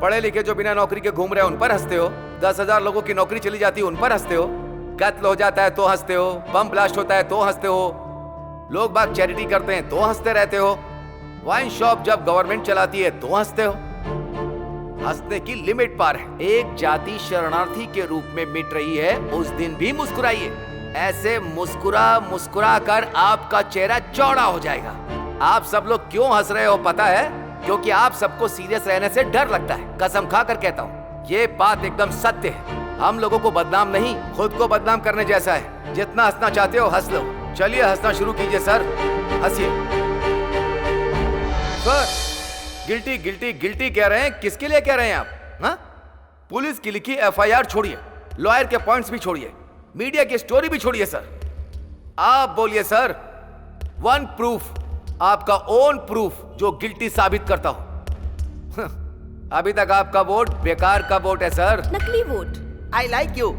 Speaker 6: पढ़े लिखे जो बिना नौकरी के घूम रहे हैं उन पर हंसते हो। 10,000 लोगों की नौकरी चली जाती है उन पर हंसते हो। कत्ल हो जाता है तो हंसते हो। बम ब्लास्ट होता है तो हंसते हो। लोग बाग चैरिटी करते हैं तो हंसते रहते हो। वाइन शॉप जब गवर्नमेंट चलाती है तो हंसते हो। हंसने की लिमिट पार है। एक जाति शरणार्थी के रूप में मिट रही है, उस दिन भी मुस्कुराइए। ऐसे मुस्कुरा मुस्कुरा कर आपका चेहरा चौड़ा हो जाएगा। आप सब लोग क्यों हंस रहे हो पता है? क्योंकि आप सबको सीरियस रहने से डर लगता है। कसम खाकर कहता हूँ, ये बात एकदम सत्य है। हम लोगों को बदनाम नहीं, खुद को बदनाम करने जैसा है। जितना हंसना चाहते हो हंस लो। चलिए हंसना शुरू कीजिए सर, हंसिए। सर गिल्टी गिल्टी गिल्टी कह रहे हैं, किसके लिए कह रहे हैं आप? हाँ? पुलिस की लिखी एफआईआर छोड़िए, लॉयर के पॉइंट्स भी छोड़िए, मीडिया की स्टोरी भी छोड़िए सर। आप बोलिए सर, वन प्रूफ, आपका ओन प्रूफ जो गिल्टी साबित करता हो। अभी तक आपका वोट बेकार का वोट है सर।
Speaker 8: नकली वोट।
Speaker 13: I like you.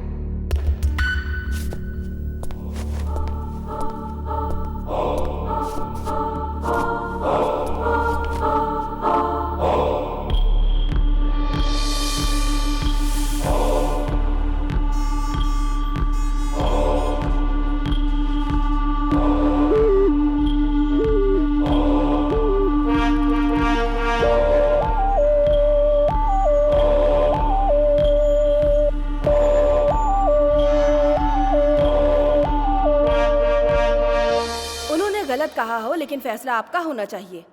Speaker 8: गलत कहा हो, लेकिन फैसला आपका होना चाहिए।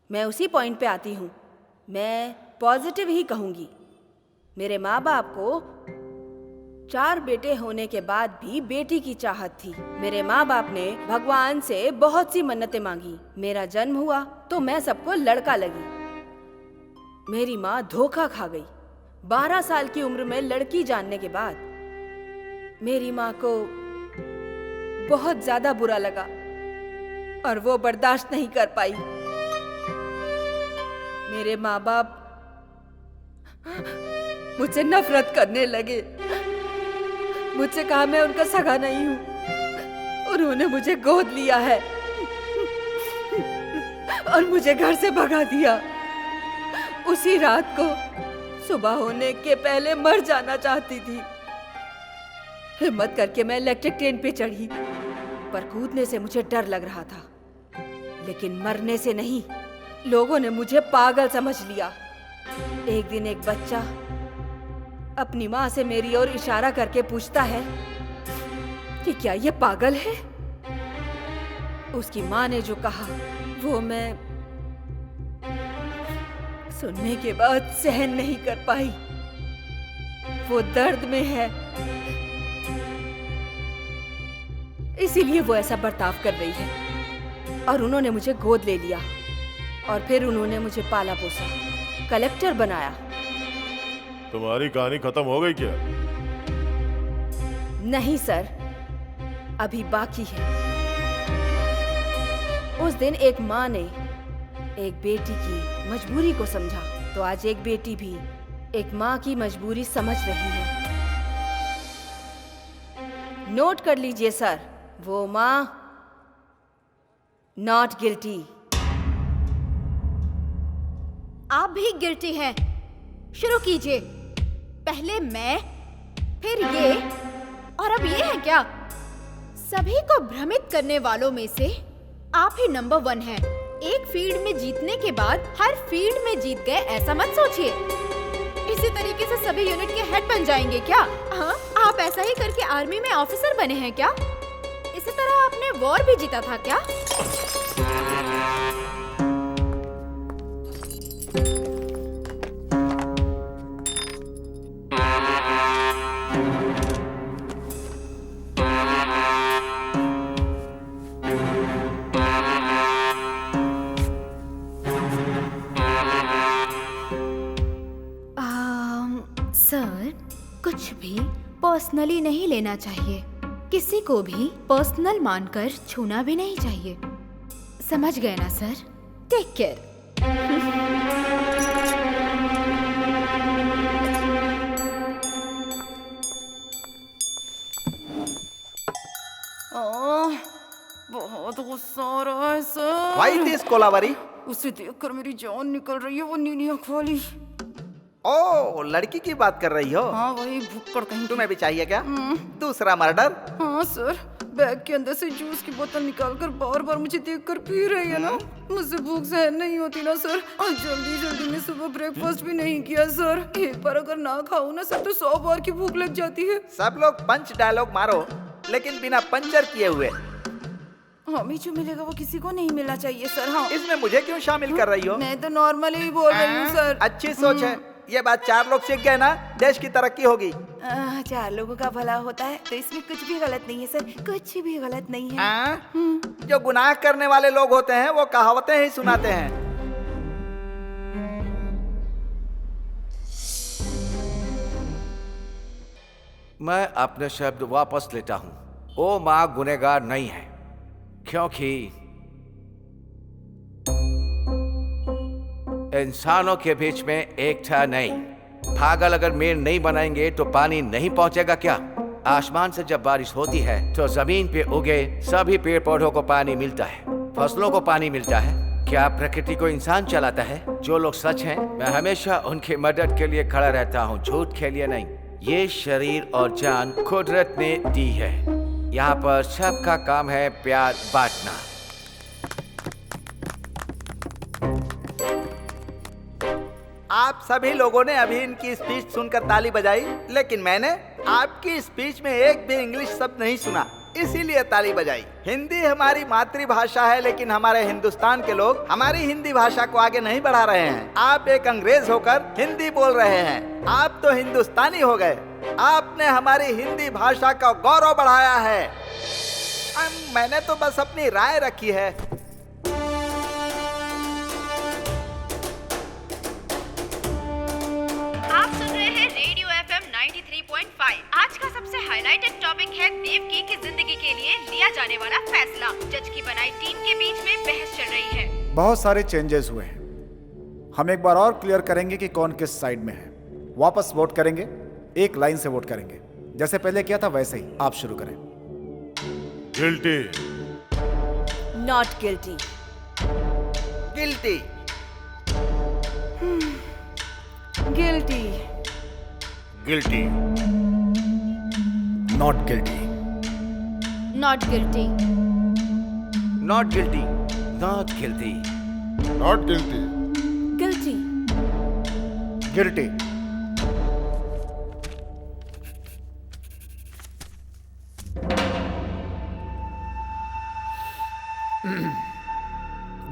Speaker 8: मैं उसी पॉइंट पे आती हूँ। मैं पॉजिटिव ही कहूँगी। मेरे माँ बाप को 4 बेटे होने के बाद भी बेटी की चाहत थी। मेरे माँ बाप ने भगवान से बहुत सी मन्नतें मांगी। मेरा जन्म हुआ तो मैं सबको लड़का लगी। मेरी माँ धोखा खा गई। 12 साल की उम्र में लड़की जानने के बाद मेरी माँ को बहुत ज्यादा बुरा लगा और वो बर्दाश्त नहीं कर पाई। मेरे माँ बाप मुझसे नफरत करने लगे। मुझसे कहा मैं उनका सगा नहीं हूँ। उन्होंने मुझे गोद लिया है और मुझे घर से भगा दिया। उसी रात को सुबह होने के पहले मर जाना चाहती थी। हिम्मत करके मैं इलेक्ट्रिक ट्रेन पे चढ़ी, पर कूदने से मुझे डर लग रहा था, लेकिन मरने से नहीं। लोगों ने मुझे पागल समझ लिया। एक दिन एक बच्चा अपनी माँ से मेरी ओर इशारा करके पूछता है कि क्या ये पागल है। उसकी माँ ने जो कहा वो मैं सुनने के बाद सहन नहीं कर पाई। वो दर्द में है, इसीलिए वो ऐसा बर्ताव कर रही है। और उन्होंने मुझे गोद ले लिया और फिर उन्होंने मुझे पाला पोसा, कलेक्टर बनाया।
Speaker 12: तुम्हारी कहानी खत्म हो गई क्या?
Speaker 8: नहीं सर, अभी बाकी है। उस दिन एक माँ ने एक बेटी की मजबूरी को समझा, तो आज एक बेटी भी एक माँ की मजबूरी समझ रही है। नोट कर लीजिए सर, वो माँ नॉट गिल्टी।
Speaker 10: आप भी गिल्टी हैं। शुरू कीजिए। पहले मैं, फिर ये, और अब ये है क्या? सभी को भ्रमित करने वालों में से आप ही नंबर 1 हैं। एक फील्ड में जीतने के बाद हर फील्ड में जीत गए, ऐसा मत सोचिए। इसी तरीके से सभी यूनिट के हेड बन जाएंगे क्या? हाँ, आप ऐसा ही करके आर्मी में ऑफिसर बने हैं क्या? इसी तरह आपने वॉर भी जीता था क्या? सर, कुछ भी पर्सनली नहीं लेना चाहिए। किसी को भी पर्सनल मानकर छूना भी नहीं चाहिए। समझ गए ना सर? Take care.
Speaker 14: बहुत गुस्सा आ रहा है सर।
Speaker 13: Why this Kolaveri?
Speaker 14: उसे देखकर मेरी जान निकल रही है, वो नीली आंख वाली।
Speaker 13: ओ, लड़की की बात कर रही हो?
Speaker 14: हाँ, वही भुक्कड़ कहीं।
Speaker 13: तुम्हें भी चाहिए क्या? दूसरा मर्डर?
Speaker 14: हाँ सर, बैग के अंदर से जूस की बोतल निकालकर बार बार मुझे देखकर पी रही है ना। मुझसे भूख सहन नहीं होती ना सर। और जल्दी जल्दी में सुबह ब्रेकफास्ट भी नहीं किया सर। एक बार अगर ना खाऊं ना सर तो 100 बार की भूख लग जाती है।
Speaker 13: सब लोग पंच डायलॉग मारो, लेकिन बिना पंचर किए हुए।
Speaker 14: हमें जो मिलेगा वो किसी को नहीं मिलना चाहिए सर। हाँ,
Speaker 13: इसमें मुझे क्यों शामिल कर रही हो?
Speaker 14: मैं तो नॉर्मली ही बोल रही हूँ सर।
Speaker 13: अच्छी सोच है। ये बात 4 लोग सीख गए ना, देश की तरक्की होगी।
Speaker 14: 4 लोगों का भला होता है तो इसमें कुछ भी गलत नहीं है सर, कुछ भी गलत नहीं है।
Speaker 13: जो गुनाह करने वाले लोग होते हैं वो कहावतें ही सुनाते हैं।
Speaker 6: मैं अपने शब्द वापस लेता हूं। ओ माँ गुनहगार नहीं है, क्योंकि इंसानों के बीच में एकता नहीं। पागल अगर मेड़ नहीं बनाएंगे तो पानी नहीं पहुंचेगा क्या? आसमान से जब बारिश होती है तो जमीन पे उगे सभी पेड़ पौधों को पानी मिलता है, फसलों को पानी मिलता है। क्या प्रकृति को इंसान चलाता है? जो लोग सच हैं, मैं हमेशा उनकी मदद के लिए खड़ा रहता हूँ, झूठ के लिए नहीं। ये शरीर और जान कुदरत ने दी है। यहाँ पर सबका काम है प्यार बांटना।
Speaker 13: आप सभी लोगों ने अभी इनकी स्पीच सुनकर ताली बजाई, लेकिन मैंने आपकी स्पीच में एक भी इंग्लिश शब्द नहीं सुना, इसीलिए ताली बजाई। हिंदी हमारी मातृभाषा है, लेकिन हमारे हिंदुस्तान के लोग हमारी हिंदी भाषा को आगे नहीं बढ़ा रहे हैं। आप एक अंग्रेज होकर हिंदी बोल रहे हैं, आप तो हिंदुस्तानी हो गए। आपने हमारी हिंदी भाषा का गौरव बढ़ाया है। मैंने तो बस अपनी राय रखी है।
Speaker 10: आप सुन रहे हैं रेडियो FM 93.5। आज का सबसे हाईलाइटेड टॉपिक है देवकी की जिंदगी के लिए लिया जाने वाला फैसला। जज की बनाई टीम के बीच में बहस चल रही है।
Speaker 9: बहुत सारे चेंजेस हुए हैं। हम एक बार और क्लियर करेंगे कि कौन किस साइड में है। वापस वोट करेंगे, एक लाइन से वोट करेंगे, जैसे पहले किया था वैसे ही। आप शुरू करें।
Speaker 12: Guilty,
Speaker 8: not guilty,
Speaker 13: guilty,
Speaker 14: guilty,
Speaker 5: guilty,
Speaker 7: not guilty,
Speaker 10: not guilty,
Speaker 6: not guilty, not guilty,
Speaker 11: not guilty,
Speaker 8: guilty,
Speaker 9: guilty,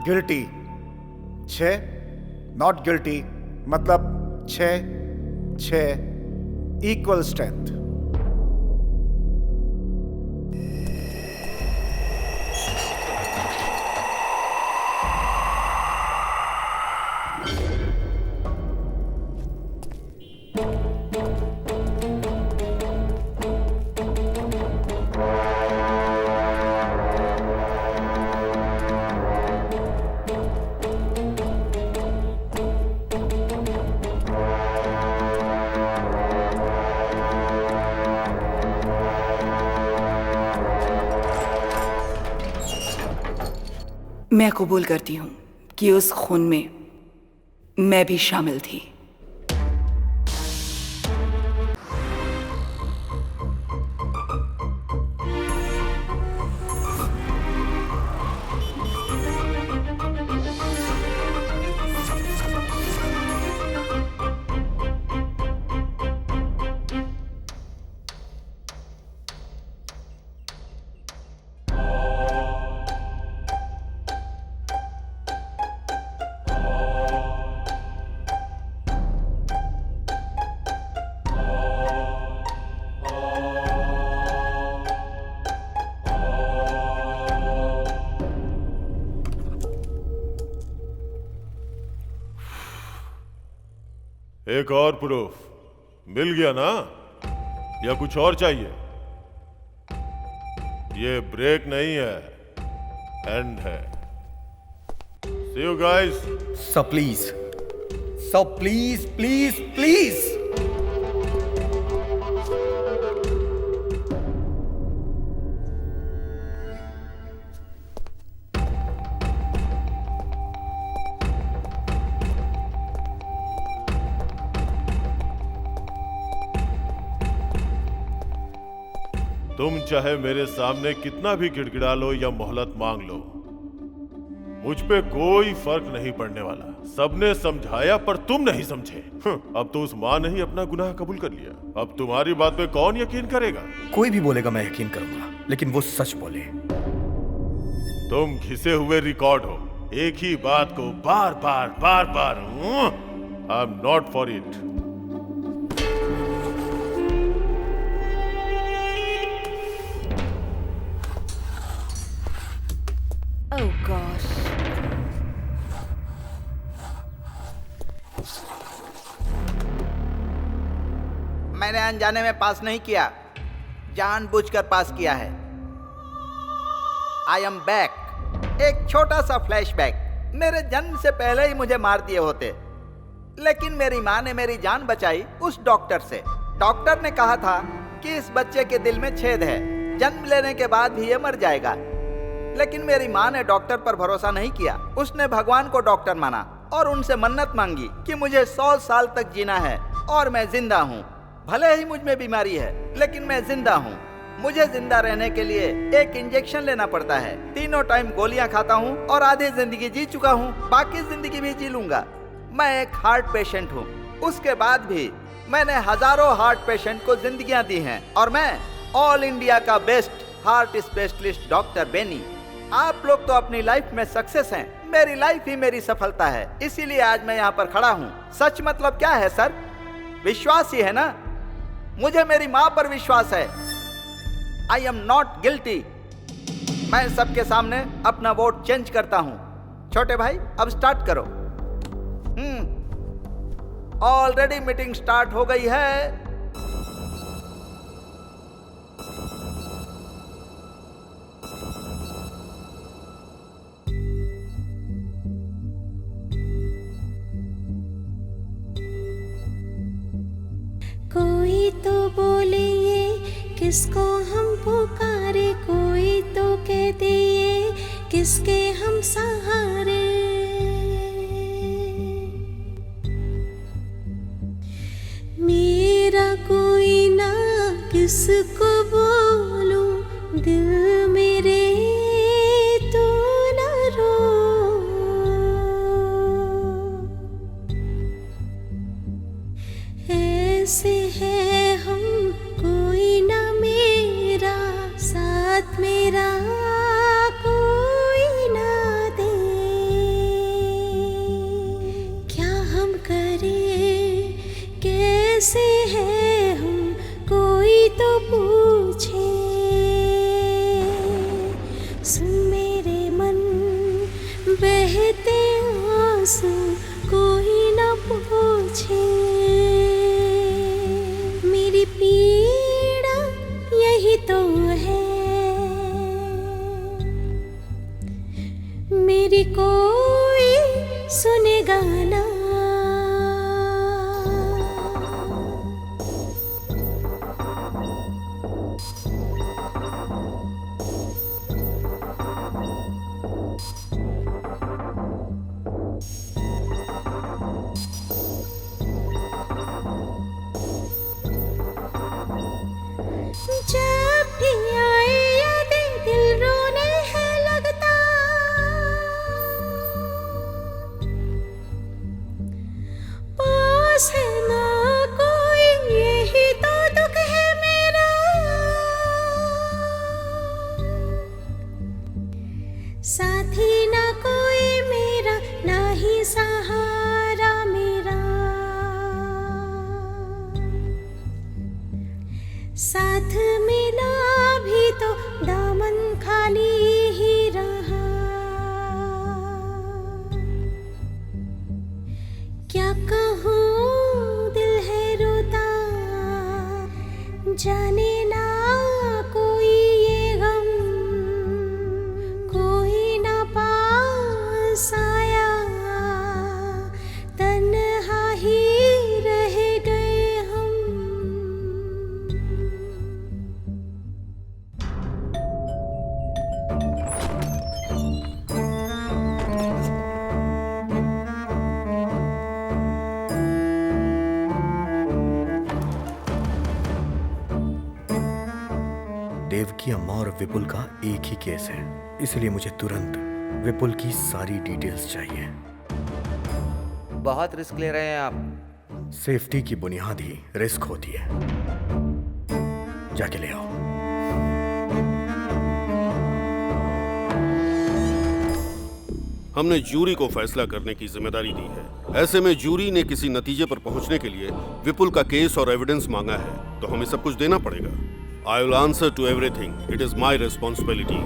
Speaker 9: guilty 6, not guilty मतलब 6 इक्वल स्ट्रेंथ।
Speaker 2: मैं कबूल करती हूँ कि उस खून में मैं भी शामिल थी।
Speaker 12: एक और प्रूफ मिल गया ना, या कुछ और चाहिए? ये ब्रेक नहीं है, एंड है। See you guys.
Speaker 7: सब प्लीज, सब प्लीज प्लीज प्लीज।
Speaker 12: तुम चाहे मेरे सामने कितना भी गिड़गिड़ा लो या मोहलत मांग लो, मुझ पे कोई फर्क नहीं पड़ने वाला। सबने समझाया पर तुम नहीं समझे। अब तो उस माँ ने ही अपना गुनाह कबूल कर लिया। अब तुम्हारी बात पे कौन यकीन करेगा?
Speaker 7: कोई भी बोलेगा मैं यकीन करूंगा, लेकिन वो सच बोले।
Speaker 12: तुम घिसे हुए रिकॉर्ड हो, एक ही बात को बार बार I am not for it.
Speaker 8: Oh gosh.
Speaker 13: मैंने अनजाने में पास नहीं किया, जानबूझकर पास किया है। I am back. एक छोटा सा फ्लैशबैक। मेरे जन्म से पहले ही मुझे मार दिए होते, लेकिन मेरी माँ ने मेरी जान बचाई उस डॉक्टर से। डॉक्टर ने कहा था कि इस बच्चे के दिल में छेद है, जन्म लेने के बाद भी ये मर जाएगा। लेकिन मेरी माँ ने डॉक्टर पर भरोसा नहीं किया। उसने भगवान को डॉक्टर माना और उनसे मन्नत मांगी कि मुझे 100 साल तक जीना है और मैं जिंदा हूँ। भले ही मुझ में बीमारी है, लेकिन मैं जिंदा हूँ। मुझे जिंदा रहने के लिए एक इंजेक्शन लेना पड़ता है। तीनों टाइम गोलियां खाता हूँ और आधी जिंदगी जी चुका हूँ, बाकी जिंदगी भी जी लूंगा। मैं एक हार्ट पेशेंट हूँ। उसके बाद भी मैंने हजारों हार्ट पेशेंट को जिंदगियां दी हैं और मैं ऑल इंडिया का best heart specialist doctor Benny. आप लोग तो अपनी लाइफ में सक्सेस हैं, मेरी लाइफ ही मेरी सफलता है, इसीलिए आज मैं यहाँ पर खड़ा हूँ। सच मतलब क्या है सर? विश्वास ही है ना। मुझे मेरी माँ पर विश्वास है। आई एम नॉट गिल्टी। मैं सबके सामने अपना वोट चेंज करता हूँ। छोटे भाई अब स्टार्ट करो। ऑलरेडी मीटिंग स्टार्ट हो गई है।
Speaker 15: कोई तो बोले ये किसको हम पुकारे, कोई तो कह दे ये किसके हम सहारे। मेरा कोई ना किसको बोलूं, दिल मेरे तू ना रो। ऐसे है हम, कोई ना मेरा साथ, मेरा कोई ना दे। क्या हम करें, कैसे है हम, कोई तो पूछे। सुन मेरे मन बहते आंसू, कोई ना पूछे। मेरी पीड़ा यही तो है, मेरी कोई सुनेगा ना। जब भी आए यादें दिल रोने है लगता, पास है ना कोई यही तो दुख है मेरा। साथी ना कोई मेरा, ना ही सहारा मेरा। साथ मिला भी तो दामन खाली ही रहा। क्या कहूँ दिल है रोता, जाने ना कोई ये गम, कोई ना पास आया, तन्हा ही रह गए हम।
Speaker 7: देवकी अम्मा और विपुल का एक ही केस है, इसलिए मुझे तुरंत विपुल की सारी डिटेल्स चाहिए।
Speaker 6: बहुत रिस्क ले रहे हैं आप।
Speaker 7: सेफ्टी की बुनियाद ही रिस्क होती है। जाके ले आओ।
Speaker 5: हमने जूरी को फैसला करने की जिम्मेदारी दी है। ऐसे में जूरी ने किसी नतीजे पर पहुंचने के लिए विपुल का केस और एविडेंस मांगा है, तो हमें सब कुछ देना पड़ेगा। I will answer to everything. It is my responsibility.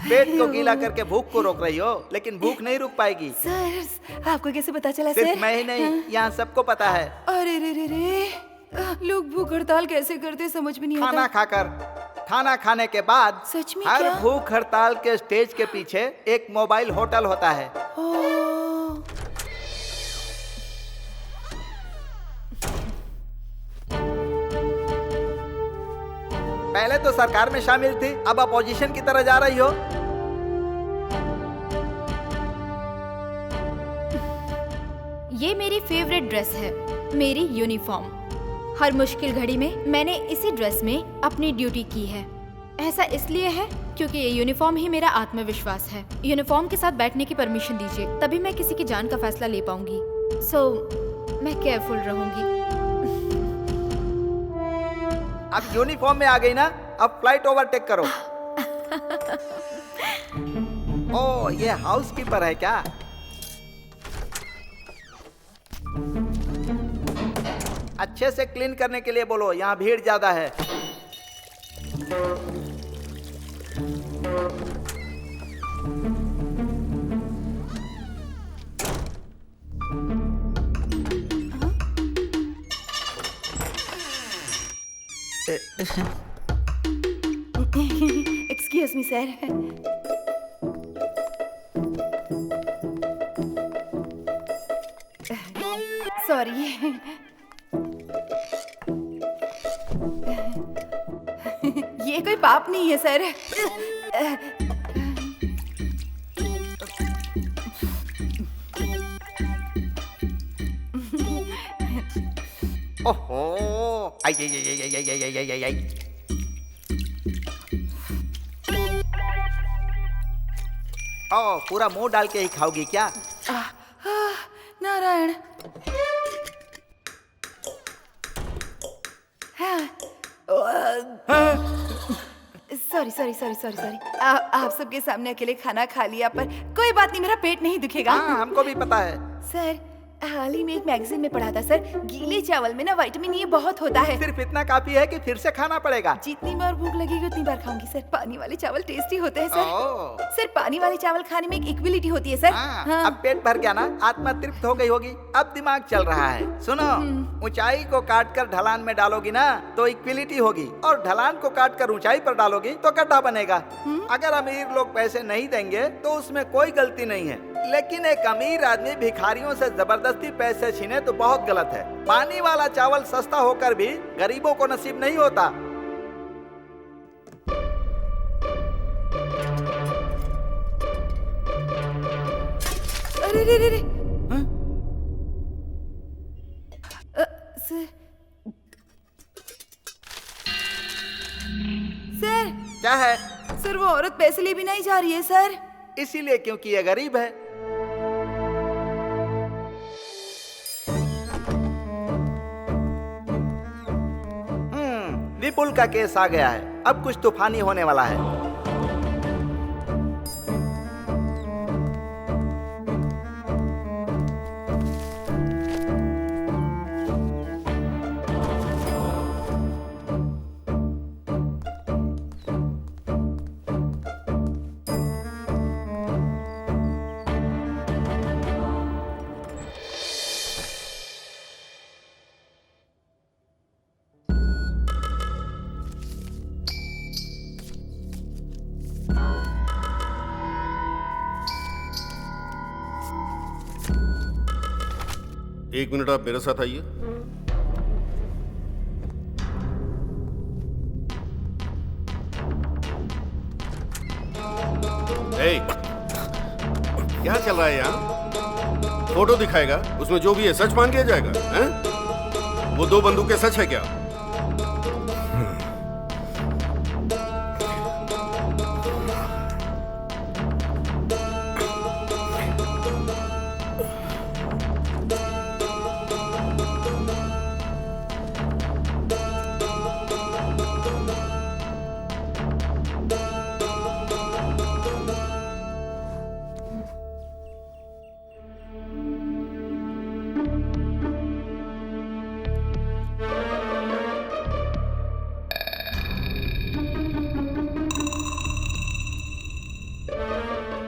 Speaker 13: पेट को गीला करके भूख को रोक रही हो, लेकिन भूख नहीं रुक पाएगी।
Speaker 8: सर आपको कैसे पता चला
Speaker 13: सिर्फ
Speaker 8: सर?
Speaker 13: मैं ही नहीं, यहाँ सबको पता है।
Speaker 14: अरे रे रे रे, लोग भूख हड़ताल कैसे करते समझ में नहीं आता।
Speaker 13: खाना खाकर, खाना खाने के बाद
Speaker 8: सच में
Speaker 13: हर
Speaker 8: क्या?
Speaker 13: भूख हड़ताल के स्टेज के पीछे एक मोबाइल होटल होता है। पहले तो सरकार में शामिल थी, अब अपोजिशन की तरह जा रही हो।
Speaker 10: ये मेरी फेवरेट ड्रेस है, मेरी यूनिफॉर्म। हर मुश्किल घड़ी में मैंने इसी ड्रेस में अपनी ड्यूटी की है। ऐसा इसलिए है क्योंकि ये यूनिफॉर्म ही मेरा आत्मविश्वास है। यूनिफॉर्म के साथ बैठने की परमिशन दीजिए, तभी मैं किसी की जान का फैसला ले पाऊंगी। मैं केयरफुल रहूंगी।
Speaker 13: अब यूनिफॉर्म में आ गई ना, अब फ्लाइट ओवरटेक करो। ओ, ये हाउसकीपर है क्या? अच्छे से क्लीन करने के लिए बोलो, यहाँ भीड़ ज्यादा है।
Speaker 8: Excuse me sir. सॉरी। ये कोई पाप नहीं है सर।
Speaker 13: ओहो, आई आई आई आई आई आई आई आई आई। ओ, पूरा मुंह डाल के ही खाओगी क्या?
Speaker 8: Narayan. Sorry sorry sorry sorry sorry. आप सबके सामने अकेले खाना खा लिया, पर कोई बात नहीं, मेरा पेट नहीं दुखेगा।
Speaker 13: हाँ, हमको भी पता है।
Speaker 8: सर हाल ही में एक मैगजीन में पढ़ा था सर, गीले चावल में ना विटामिन ए बहुत होता है।
Speaker 13: सिर्फ इतना काफी है कि फिर से खाना पड़ेगा।
Speaker 8: जितनी बार भूख लगेगी उतनी बार खाऊंगी सर। पानी वाले चावल टेस्टी होते हैं सर। सर पानी वाले चावल खाने में एक इक्विलिटी होती है सर।
Speaker 13: हाँ। अब पेट भर गया ना, आत्मा तृप्त हो गई होगी, अब दिमाग चल रहा है। सुनो, ऊंचाई को काट कर ढलान में डालोगी ना तो इक्विलिटी होगी, और ढलान को काट कर ऊंचाई पर डालोगी तो गड्ढा बनेगा। अगर अमीर लोग पैसे नहीं देंगे तो उसमें कोई गलती नहीं है, लेकिन एक अमीर आदमी भिखारियों से जबरदस्ती पैसे छीने तो बहुत गलत है। पानी वाला चावल सस्ता होकर भी गरीबों को नसीब नहीं होता।
Speaker 8: अरे रे रे रे। सर
Speaker 13: क्या है?
Speaker 8: सर वो औरत पैसे लिए बिना ही जा रही है सर।
Speaker 13: इसीलिए क्योंकि ये गरीब है। विपुल का केस आ गया है, अब कुछ तूफानी होने वाला है।
Speaker 5: एक मिनट, आप मेरे साथ आइए। क्या चल रहा है यहाँ? फोटो दिखाएगा, उसमें जो भी है सच मान किया जाएगा, हैं? वो 2 बंदूकें सच है क्या?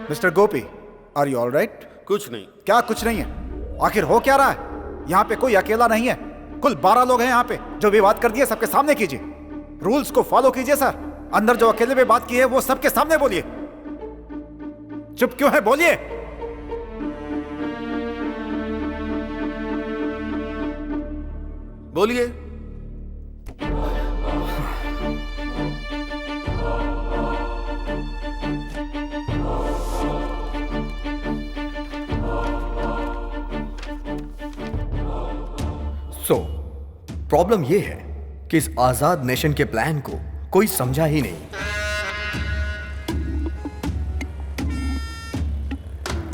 Speaker 9: Mister Gopi, are you all right?
Speaker 5: कुछ नहीं।
Speaker 9: क्या कुछ नहीं है? आखिर हो क्या रहा है? यहाँ पे कोई अकेला नहीं है, कुल 12 लोग हैं यहाँ पे। जो भी बात कर दी है सबके सामने कीजिए। रूल्स को फॉलो कीजिए सर। अंदर जो अकेले में बात की है वो सबके सामने बोलिए। चुप क्यों है? बोलिए।
Speaker 5: बोलिए।
Speaker 7: सो प्रॉब्लम यह है कि इस आजाद नेशन के प्लान को कोई समझा ही नहीं।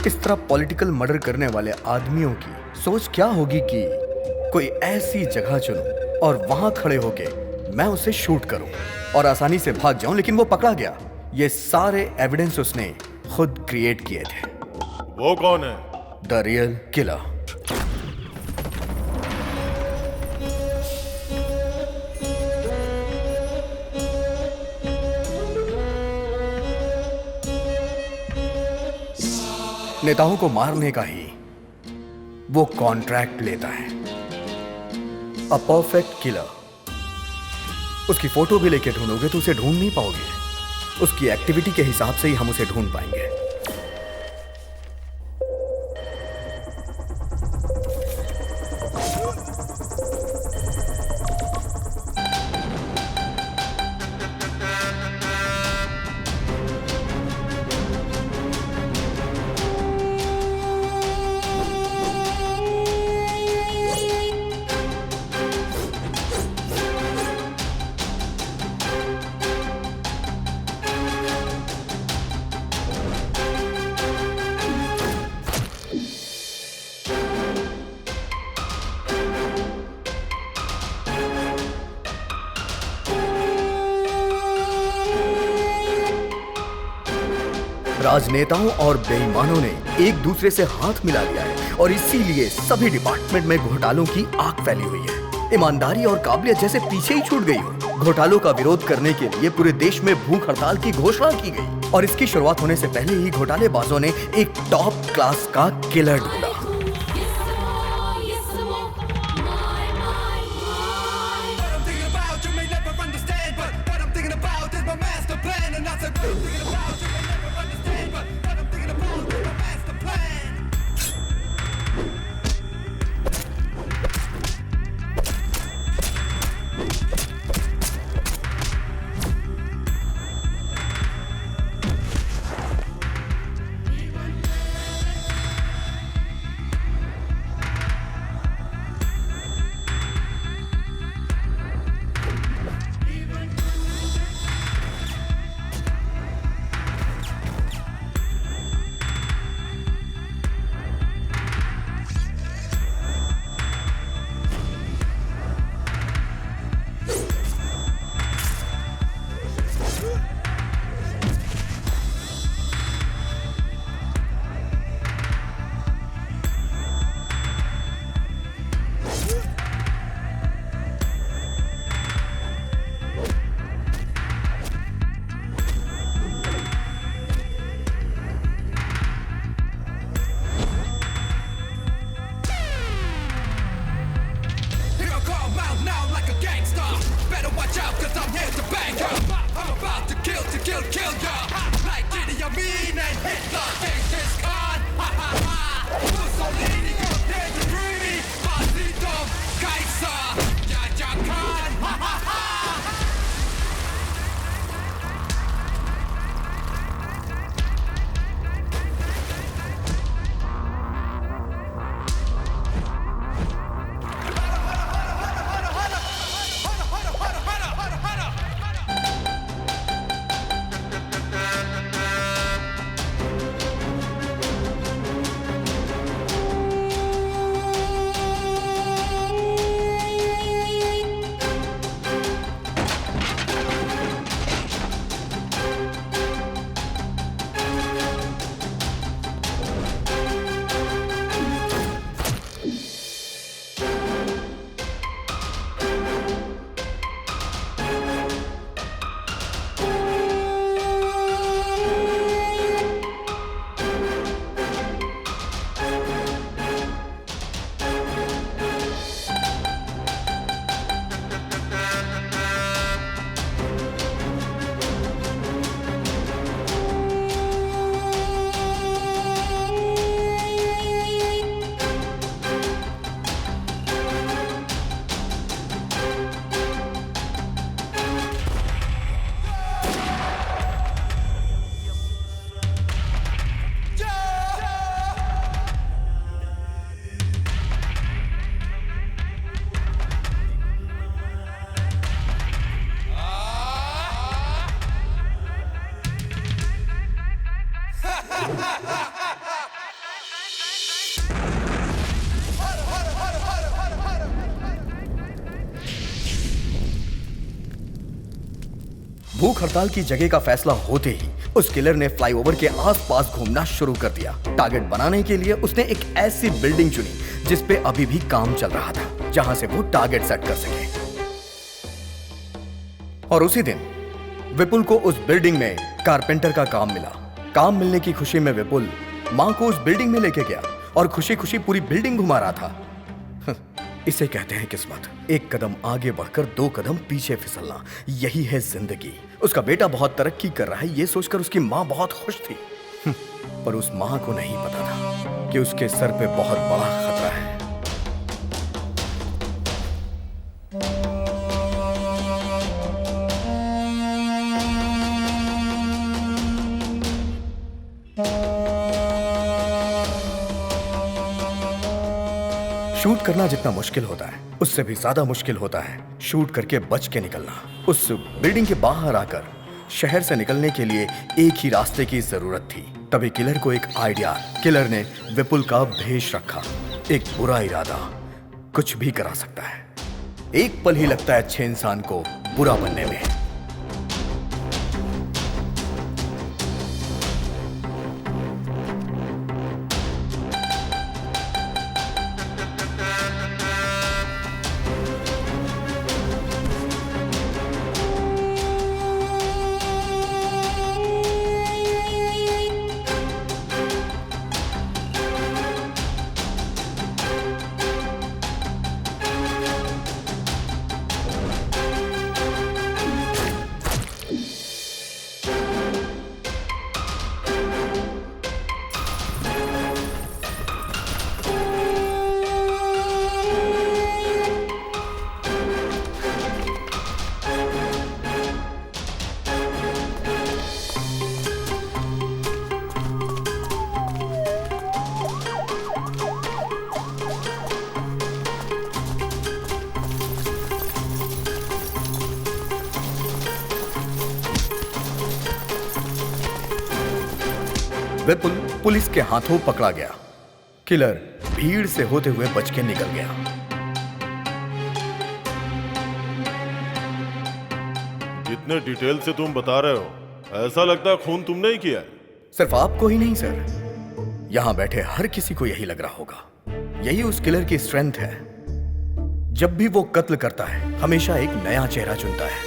Speaker 7: इस तरह पॉलिटिकल मर्डर करने वाले आदमियों की सोच क्या होगी कि कोई ऐसी जगह चुनूं और वहां खड़े होके मैं उसे शूट करूं और आसानी से भाग जाऊं, लेकिन वो पकड़ा गया। ये सारे एविडेंस उसने खुद क्रिएट किए थे।
Speaker 12: वो कौन है?
Speaker 7: The real killer. नेताओं को मारने का ही वो कॉन्ट्रैक्ट लेता है। A perfect killer. उसकी फोटो भी लेके ढूंढोगे तो उसे ढूंढ नहीं पाओगे। उसकी एक्टिविटी के हिसाब से ही हम उसे ढूंढ पाएंगे। राजनेताओं और बेईमानों ने एक दूसरे से हाथ मिला लिया है और इसीलिए सभी डिपार्टमेंट में घोटालों की आग फैली हुई है। ईमानदारी और काबिलियत जैसे पीछे ही छूट गई हो। घोटालों का विरोध करने के लिए पूरे देश में भूख हड़ताल की घोषणा की गई और इसकी शुरुआत होने से पहले ही घोटालेबाजों ने एक टॉप क्लास का किलर ढूंढा। भूख हड़ताल की जगह का फैसला होते ही उस किलर ने फ्लाईओवर के आसपास घूमना शुरू कर दिया। टारगेट बनाने के लिए उसने एक ऐसी बिल्डिंग चुनी जिस पे अभी भी काम चल रहा था, जहां से वो टारगेट सेट कर सके। और उसी दिन विपुल को उस बिल्डिंग में कारपेंटर का काम मिला। काम मिलने की खुशी में विपुल मां को उस बिल्डिंग में लेके गया और खुशी खुशी पूरी बिल्डिंग घुमा रहा था। इसे कहते हैं किस्मत। एक कदम आगे बढ़कर 2 कदम पीछे फिसलना, यही है जिंदगी। उसका बेटा बहुत तरक्की कर रहा है, ये सोचकर उसकी मां बहुत खुश थी। पर उस मां को नहीं पता था कि उसके सर पे बहुत बड़ा खतरा है। शूट करना जितना मुश्किल होता है उससे भी ज्यादा मुश्किल होता है शूट करके बच के निकलना। उस बिल्डिंग के बाहर आकर शहर से निकलने के लिए एक ही रास्ते की जरूरत थी। तभी किलर को एक आइडिया। किलर ने विपुल का भेष रखा। एक बुरा इरादा कुछ भी करा सकता है। एक पल ही लगता है अच्छे इंसान को बुरा बनने में। विपुल पुलिस के हाथों पकड़ा गया। किलर भीड़ से होते हुए बच के निकल गया।
Speaker 12: जितने डिटेल से तुम बता रहे हो, ऐसा लगता है खून तुमने ही किया है।
Speaker 7: सिर्फ आपको ही नहीं सर, यहां बैठे हर किसी को यही लग रहा होगा। यही उस किलर की स्ट्रेंथ है। जब भी वो कत्ल करता है हमेशा एक नया चेहरा चुनता है।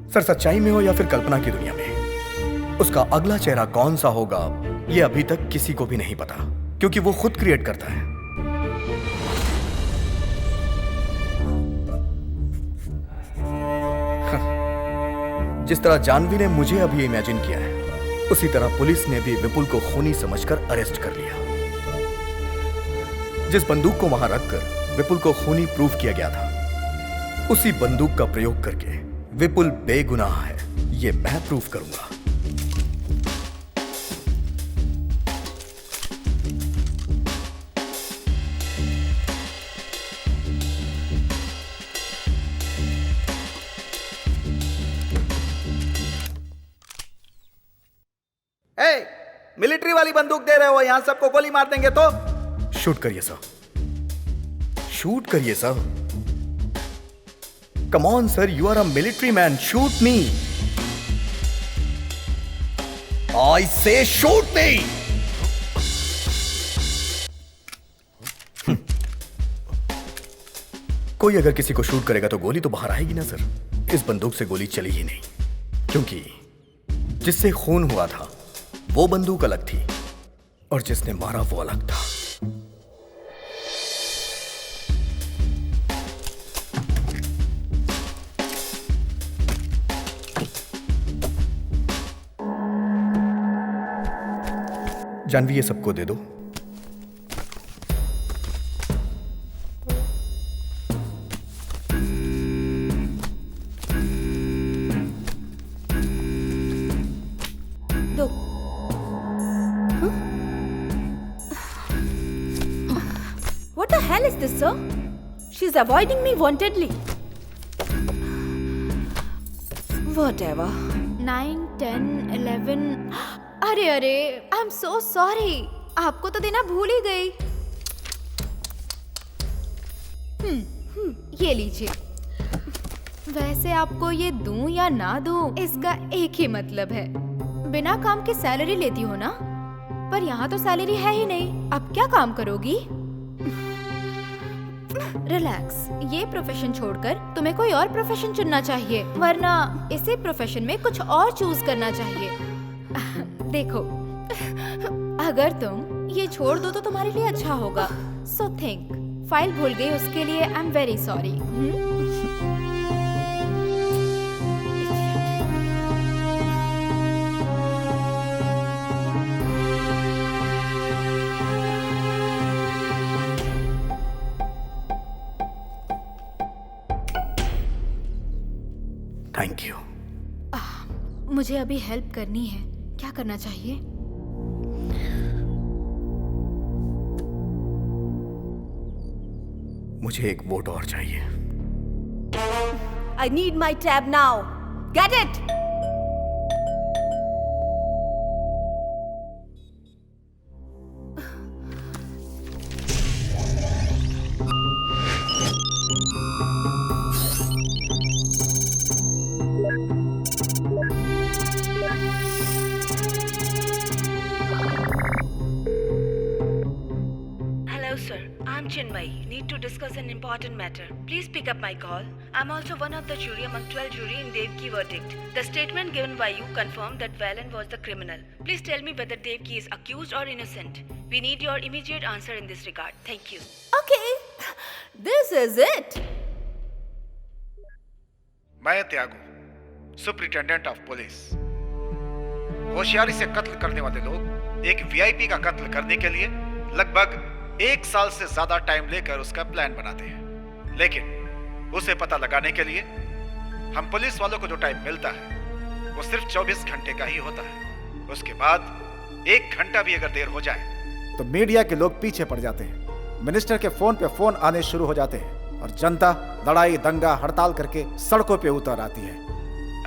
Speaker 7: सर, सच्चाई में हो या फिर कल्पना की दुनिया में, उसका अगला चेहरा कौन सा होगा ये अभी तक किसी को भी नहीं पता, क्योंकि वो खुद क्रिएट करता है। जिस तरह जानवी ने मुझे अभी इमेजिन किया है, उसी तरह पुलिस ने भी विपुल को खूनी समझकर अरेस्ट कर लिया। जिस बंदूक को वहां रखकर विपुल को खूनी प्रूफ किया गया था, उसी बंदूक का प्रयोग करके विपुल बेगुनाह है ये मैं प्रूफ करूंगा।
Speaker 13: मिलिट्री वाली बंदूक दे रहे हो, यहां सबको गोली मार देंगे तो।
Speaker 7: शूट करिए सर, शूट करिए sir. Come on sir, you are a military man, shoot me. I say shoot मी। कोई अगर किसी को शूट करेगा तो गोली तो बाहर आएगी ना सर। इस बंदूक से गोली चली ही नहीं, क्योंकि जिससे खून हुआ था वो बंदूक अलग थी और जिसने मारा वो अलग था। जानवी, ये सबको दे दो।
Speaker 8: What the hell is this, sir? She's avoiding me wantedly. Whatever.
Speaker 10: 9, 10, 11. अरे अरे, आई एम सो सॉरी। आपको तो देना भूल ही गई। ये लीजिए। वैसे आपको ये दूं या ना दूं, इसका एक ही मतलब है, बिना काम के सैलरी लेती हो ना? पर यहाँ तो सैलरी है ही नहीं, अब क्या काम करोगी? रिलैक्स, ये प्रोफेशन छोड़कर तुम्हें कोई और प्रोफेशन चुनना चाहिए, वरना इसी प्रोफेशन में कुछ और चूज करना चाहिए। देखो, अगर तुम ये छोड़ दो तो तुम्हारे लिए अच्छा होगा। So think. फाइल भूल गई उसके लिए I am very sorry.
Speaker 7: Thank you.
Speaker 10: मुझे अभी हेल्प करनी है, क्या करना चाहिए?
Speaker 7: मुझे एक वोट और चाहिए।
Speaker 8: I need my tab now. Get it? Chinmay, need to discuss an important matter. Please pick up my call. I'm also one of the jury among 12 jury in Devki verdict. The statement given by you confirmed that Valen was the criminal. Please tell me whether Devki is accused or innocent. We need your immediate answer in this regard. Thank you. Okay, this is it.
Speaker 1: मैं त्यागू, superintendent of police. होशियारी से कत्ल करने वाले लोग एक VIP का कत्ल करने के लिए लगभग 1 साल से ज्यादा टाइम लेकर उसका प्लान बनाते हैं, लेकिन उसे पता लगाने के लिए हम पुलिस वालों को जो टाइम मिलता है वो सिर्फ 24 घंटे का ही होता है। उसके बाद 1 घंटा भी अगर देर हो जाए
Speaker 9: तो मीडिया के लोग पीछे पड़ जाते हैं, मिनिस्टर के फोन पे फोन आने शुरू हो जाते हैं और जनता लड़ाई दंगा हड़ताल करके सड़कों पे उतर आती है।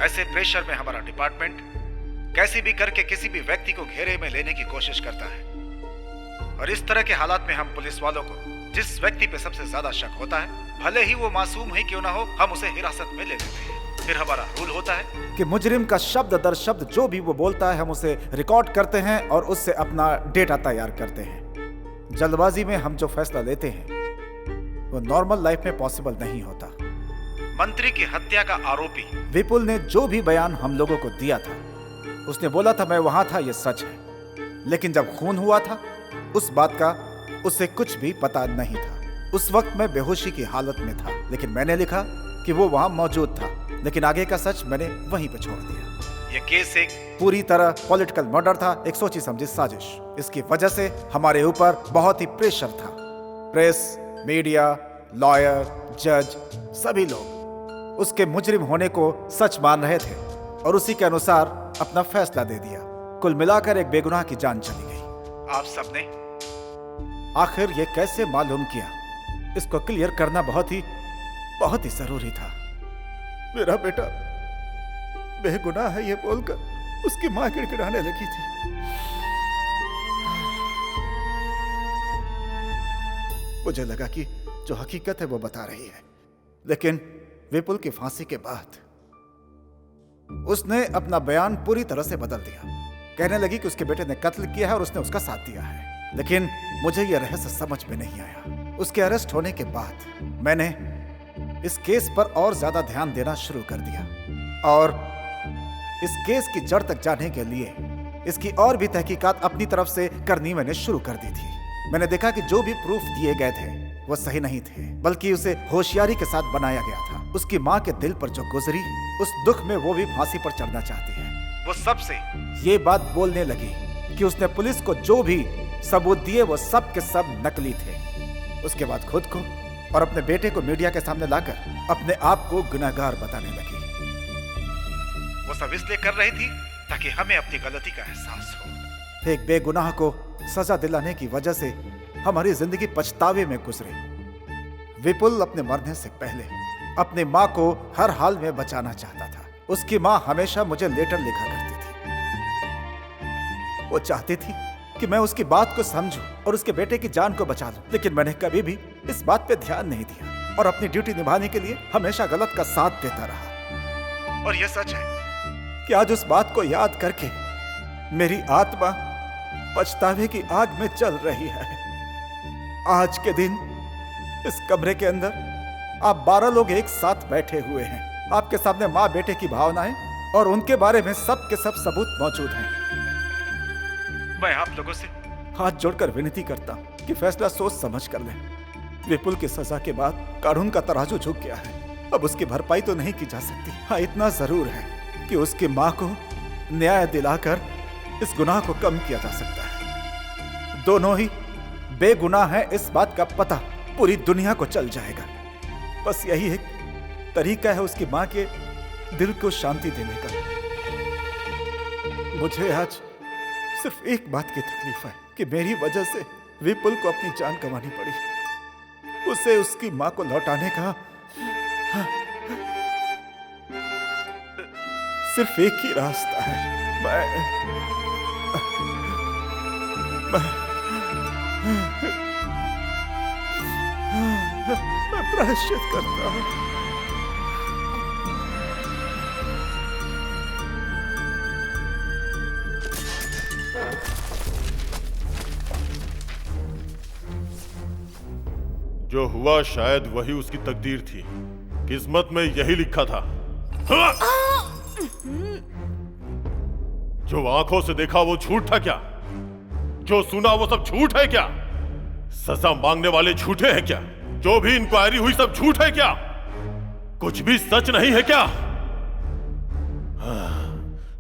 Speaker 1: ऐसे प्रेशर में हमारा डिपार्टमेंट कैसे भी करके किसी भी व्यक्ति को घेरे में लेने की कोशिश करता है, और इस तरह के हालात में हम पुलिस वालों को जिस व्यक्ति पे सबसे ज्यादा शक होता है, भले ही वो मासूम ही क्यों ना हो, हम उसे हिरासत में ले लेते हैं। फिर हमारा रूल होता है
Speaker 9: कि मुजरिम का शब्द दर शब्द जो भी वो बोलता है हम उसे रिकॉर्ड करते हैं और उससे अपना डेटा तैयार करते हैं। जल्दबाजी में हम जो फैसला लेते हैं वो नॉर्मल लाइफ में पॉसिबल नहीं होता।
Speaker 1: मंत्री की हत्या का आरोपी
Speaker 9: विपुल ने जो भी बयान हम लोगों को दिया था, उसने बोला था मैं वहां था, ये सच है, लेकिन जब खून हुआ था उस बात का उसे कुछ भी पता नहीं था। उस वक्त मैं बेहोशी की हालत में था, लेकिन मैंने लिखा कि वो वहां मौजूद था, लेकिन आगे का सच मैंने वहीं पे छोड़ दिया।
Speaker 1: ये केस एक
Speaker 9: पूरी तरह पॉलिटिकल मर्डर था, एक सोची समझी साजिश। इसकी वजह से हमारे ऊपर बहुत ही प्रेशर था। प्रेस, मीडिया, लॉयर, जज, सभी लोग उसके मुजरिम होने को सच मान रहे थे और उसी के अनुसार अपना फैसला दे दिया। कुल मिलाकर एक बेगुनाह की जान चली गई।
Speaker 1: आप सबने
Speaker 9: आखिर ये कैसे मालूम किया, इसको क्लियर करना बहुत ही जरूरी था। मेरा बेटा बेगुनाह है ये बोलकर उसकी मां गिड़गिड़ाने लगी थी। मुझे लगा कि जो हकीकत है वो बता रही है, लेकिन विपुल की फांसी के बाद उसने अपना बयान पूरी तरह से बदल दिया। कहने लगी कि उसके बेटे ने कत्ल किया है और उसने उसका साथ दिया है, लेकिन मुझे यह रहस्य समझ में नहीं आया। उसके अरेस्ट होने के बाद मैंने इस केस पर और ज्यादा ध्यान देना शुरू कर दिया और इस केस की जड़ तक जाने के लिए इसकी और भी तहकीकात अपनी तरफ से करनी मैंने शुरू कर दी थी। मैंने देखा कि जो भी प्रूफ दिए गए थे वो सही नहीं थे, बल्कि उसे होशियारी के साथ बनाया गया था। उसकी माँ के दिल पर जो गुजरी, उस दुख में वो भी फांसी पर चढ़ना चाहती है।
Speaker 1: वो सबसे
Speaker 9: ये बात बोलने लगी कि उसने पुलिस को जो भी सबूत दिए वो सब के सब नकली थे। उसके बाद खुद को और अपने बेटे को मीडिया के सामने लाकर अपने आप को गुनहगार बताने लगी।
Speaker 1: वो सब इसलिए कर रही थी ताकि हमें अपनी गलती का एहसास हो।
Speaker 9: एक बेगुनाह को सजा दिलाने की वजह से हमारी जिंदगी पछतावे में गुजरी। विपुल अपने मरने से पहले अपनी माँ को हर हाल में बचाना चाहता था। उसकी माँ हमेशा मुझे लेटर लिखा करती थी। वो चाहती थी कि मैं उसकी बात को समझूं और उसके बेटे की जान को बचा लूं, लेकिन मैंने कभी भी इस बात पे ध्यान नहीं दिया। और अपनी ड्यूटी निभाने के लिए हमेशा गलत का साथ देता रहा।
Speaker 1: और यह सच है
Speaker 9: कि आज उस बात को याद करके मेरी आत्मा पछतावे की आग में जल रही है। आज के दिन इस कमरे के अंदर आप 12 लोग एक साथ बैठे हुए हैं। आपके सामने माँ बेटे की भावनाएं और उनके बारे में सब के सब सबूत मौजूद हैं।
Speaker 1: मैं आप लोगों से
Speaker 9: हाथ जोड़कर विनती करता हूं कि फैसला सोच समझ कर लें। विपुल की सजा के बाद कानून का तराजू झुक गया है। अब उसकी भरपाई तो नहीं की जा सकती। हाँ, इतना जरूर है कि उसकी माँ को न्याय दिलाकर इस गुनाह को कम किया जा सकता है। दोनों ही बेगुनाह है, इस बात का पता पूरी दुनिया को चल जाएगा। बस यही एक तरीका है उसकी माँ के दिल को शांति देने का। मुझे आज सिर्फ एक बात की तकलीफ है कि मेरी वजह से विपुल को अपनी जान गंवानी पड़ी। उसे उसकी माँ को लौटाने का सिर्फ एक ही रास्ता है। मैं प्रायश्चित करता हूँ।
Speaker 12: जो हुआ शायद वही उसकी तकदीर थी। किस्मत में यही लिखा था। हाँ! जो आंखों से देखा वो झूठ था क्या? जो सुना वो सब झूठ है क्या? सजा मांगने वाले झूठे हैं क्या? जो भी इंक्वायरी हुई सब झूठ है क्या? कुछ भी सच नहीं है क्या?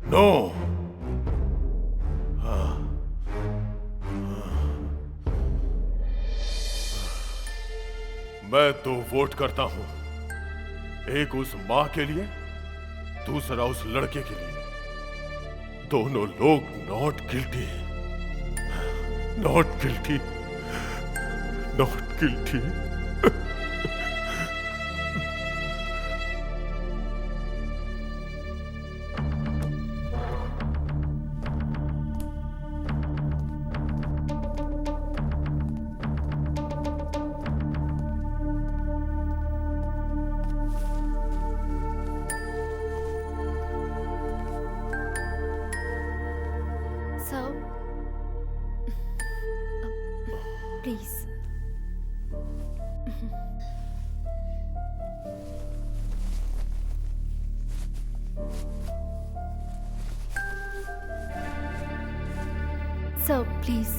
Speaker 12: नो। मैं तो वोट करता हूं, एक उस मां के लिए, दूसरा उस लड़के के लिए। दोनों लोग not guilty, not guilty, not guilty.
Speaker 10: Please. Sir please.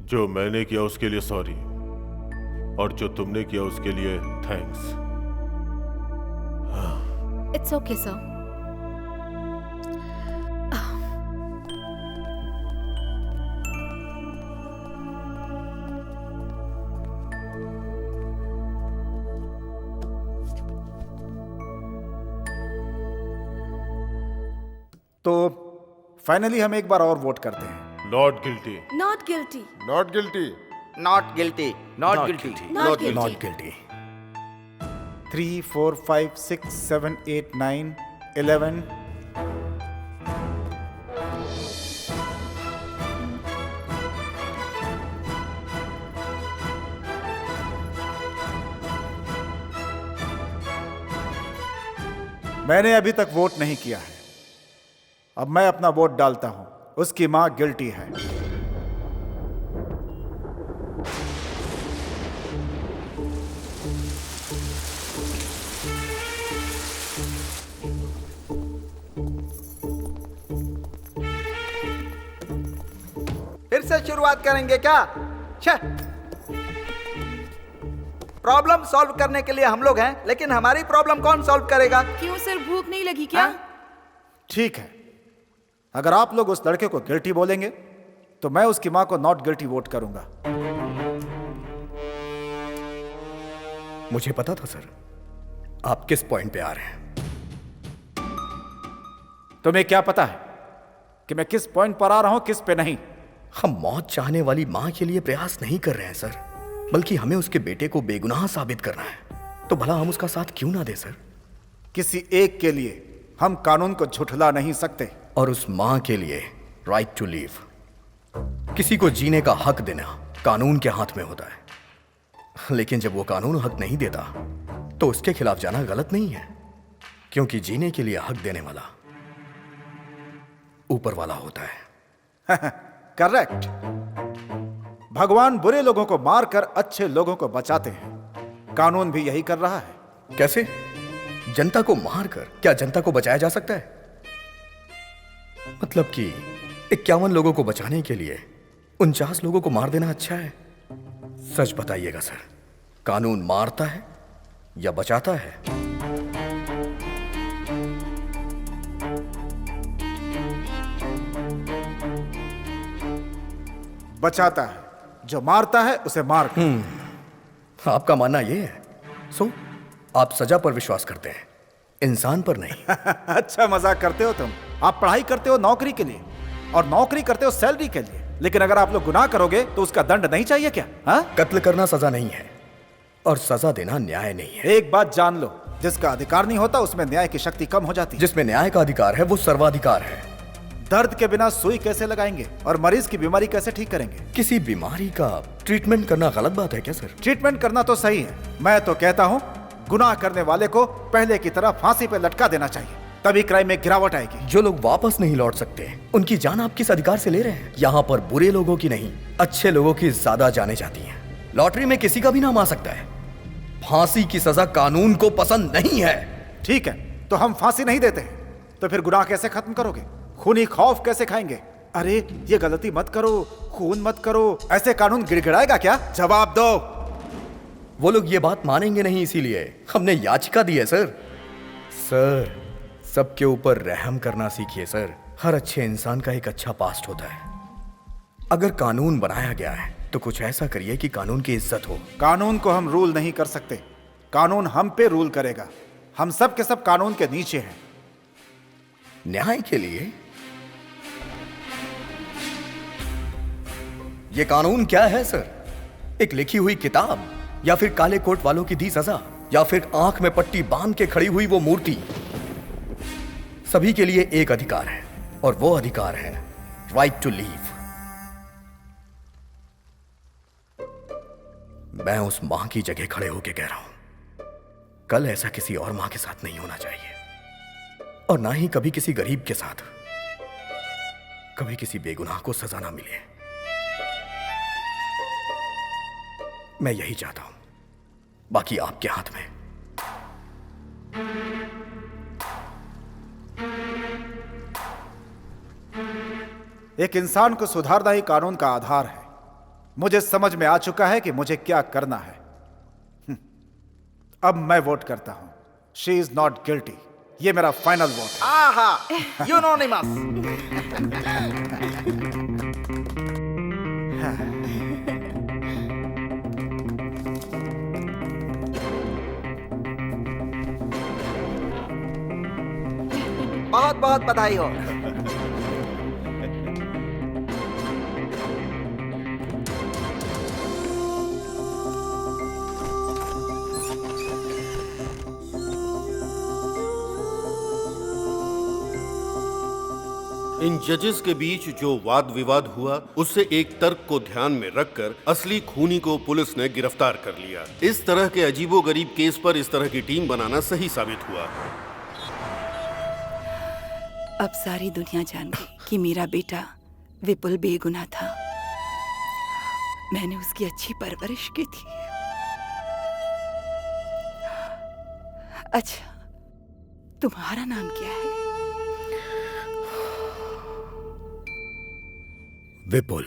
Speaker 12: जो मैंने किया उसके लिए सॉरी, और जो तुमने किया उसके लिए थैंक्स।
Speaker 10: It's okay sir.
Speaker 9: तो फाइनली हम एक बार और वोट करते हैं।
Speaker 12: Not guilty,
Speaker 8: not guilty,
Speaker 11: not guilty,
Speaker 13: not guilty,
Speaker 6: not guilty,
Speaker 8: not guilty,
Speaker 7: not guilty.
Speaker 9: 3, 4, 5, 6, 7, 8, 9, 11। मैंने अभी तक वोट नहीं किया है। अब मैं अपना वोट डालता हूं। उसकी मां गिल्टी है।
Speaker 13: फिर से शुरुआत करेंगे क्या? प्रॉब्लम सॉल्व करने के लिए हम लोग हैं, लेकिन हमारी प्रॉब्लम कौन सॉल्व करेगा?
Speaker 8: क्यों सर, भूख नहीं लगी क्या?
Speaker 9: ठीक है, अगर आप लोग उस लड़के को गिल्टी बोलेंगे तो मैं उसकी मां को नॉट गिल्टी वोट करूंगा।
Speaker 7: मुझे पता था सर आप किस पॉइंट पे आ रहे हैं।
Speaker 9: तुम्हें क्या पता है कि मैं किस पॉइंट पर आ रहा हूं, किस पे नहीं?
Speaker 7: हम मौत चाहने वाली मां के लिए प्रयास नहीं कर रहे हैं सर, बल्कि हमें उसके बेटे को बेगुनाह साबित करना है। तो भला हम उसका साथ क्यों ना दे सर?
Speaker 9: किसी एक के लिए हम कानून को झुठला नहीं सकते।
Speaker 7: और उस मां के लिए राइट टू लीव, किसी को जीने का हक देना कानून के हाथ में होता है। लेकिन जब वो कानून हक नहीं देता तो उसके खिलाफ जाना गलत नहीं है, क्योंकि जीने के लिए हक देने वाला ऊपर वाला होता है।
Speaker 9: करेक्ट। भगवान बुरे लोगों को मारकर अच्छे लोगों को बचाते हैं। कानून भी यही कर रहा है।
Speaker 7: कैसे? जनता को मारकर क्या जनता को बचाया जा सकता है? मतलब कि 51 लोगों को बचाने के लिए 49 लोगों को मार देना अच्छा है? सच बताइएगा सर, कानून मारता है या बचाता है?
Speaker 9: बचाता है। जो मारता है उसे मार।
Speaker 7: आपका मानना यह है? सो आप सजा पर विश्वास करते हैं, इंसान पर नहीं।
Speaker 9: अच्छा मजाक करते हो तुम। आप पढ़ाई करते हो नौकरी के लिए, और नौकरी करते हो सैलरी के लिए, लेकिन अगर आप लोग गुनाह करोगे तो उसका दंड नहीं चाहिए क्या? हाँ?
Speaker 7: कत्ल करना सजा नहीं है और सजा देना न्याय नहीं है।
Speaker 9: एक बात जान लो, जिसका अधिकार नहीं होता उसमें न्याय की शक्ति कम हो जाती है।
Speaker 7: जिसमें न्याय का अधिकार है वो सर्वाधिकार है।
Speaker 9: दर्द के बिना सुई कैसे लगाएंगे और मरीज की बीमारी कैसे ठीक करेंगे?
Speaker 7: किसी बीमारी का ट्रीटमेंट करना गलत बात है क्या सर?
Speaker 9: ट्रीटमेंट करना तो सही है। मैं तो कहता हूँ गुनाह करने वाले को पहले की तरह फांसी पे लटका देना चाहिए, तभी क्राइम में गिरावट आएगी।
Speaker 7: जो लोग वापस नहीं लौट सकते उनकी जान आप किस अधिकार से ले रहे हैं? यहाँ पर बुरे लोगों की नहीं, अच्छे लोगों की ज्यादा जाने जाती हैं। लॉटरी में किसी का भी नाम आ सकता है। फांसी की सजा कानून को पसंद नहीं है।
Speaker 9: ठीक है, तो हम फांसी नहीं देते हैं, तो फिर गुनाह कैसे खत्म करोगे? खूनी खौफ कैसे खाएंगे? अरे ये गलती मत करो, खून मत करो, ऐसे कानून गिड़गिड़ाएगा क्या? जवाब दो।
Speaker 7: वो लोग ये बात मानेंगे नहीं, इसीलिए हमने याचिका दी है सर। सर, सबके ऊपर रहम करना सीखिए सर। हर अच्छे इंसान का एक अच्छा पास्ट होता है। अगर कानून बनाया गया है तो कुछ ऐसा करिए कि कानून की इज्जत हो।
Speaker 9: कानून को हम रूल नहीं कर सकते, कानून हम पे रूल करेगा। हम सब के सब कानून के नीचे हैं।
Speaker 7: न्याय के लिए ये कानून क्या है सर? एक लिखी हुई किताब, या फिर काले कोट वालों की दी सजा, या फिर आंख में पट्टी बांध के खड़ी हुई वो मूर्ति? सभी के लिए एक अधिकार है, और वो अधिकार है राइट टू लीव। मैं उस मां की जगह खड़े होकर कह रहा हूं, कल ऐसा किसी और मां के साथ नहीं होना चाहिए, और ना ही कभी किसी गरीब के साथ, कभी किसी बेगुनाह को सजा ना मिले। मैं यही चाहता हूं, बाकी आपके हाथ में।
Speaker 9: एक इंसान को सुधारना ही कानून का आधार है। मुझे समझ में आ चुका है कि मुझे क्या करना है। अब मैं वोट करता हूं, शी इज नॉट गिल्टी। ये मेरा फाइनल वोट है।
Speaker 13: आहा, यूनोनिमस। बहुत बहुत बधाई हो।
Speaker 5: इन जजेस के बीच जो वाद विवाद हुआ उससे एक तर्क को ध्यान में रखकर असली खूनी को पुलिस ने गिरफ्तार कर लिया। इस तरह के अजीबोगरीब केस पर इस तरह की टीम बनाना सही साबित हुआ।
Speaker 2: अब सारी दुनिया जान गई कि मेरा बेटा विपुल बेगुनाह था। मैंने उसकी अच्छी परवरिश की थी। अच्छा, तुम्हारा नाम क्या है?
Speaker 7: विपुल।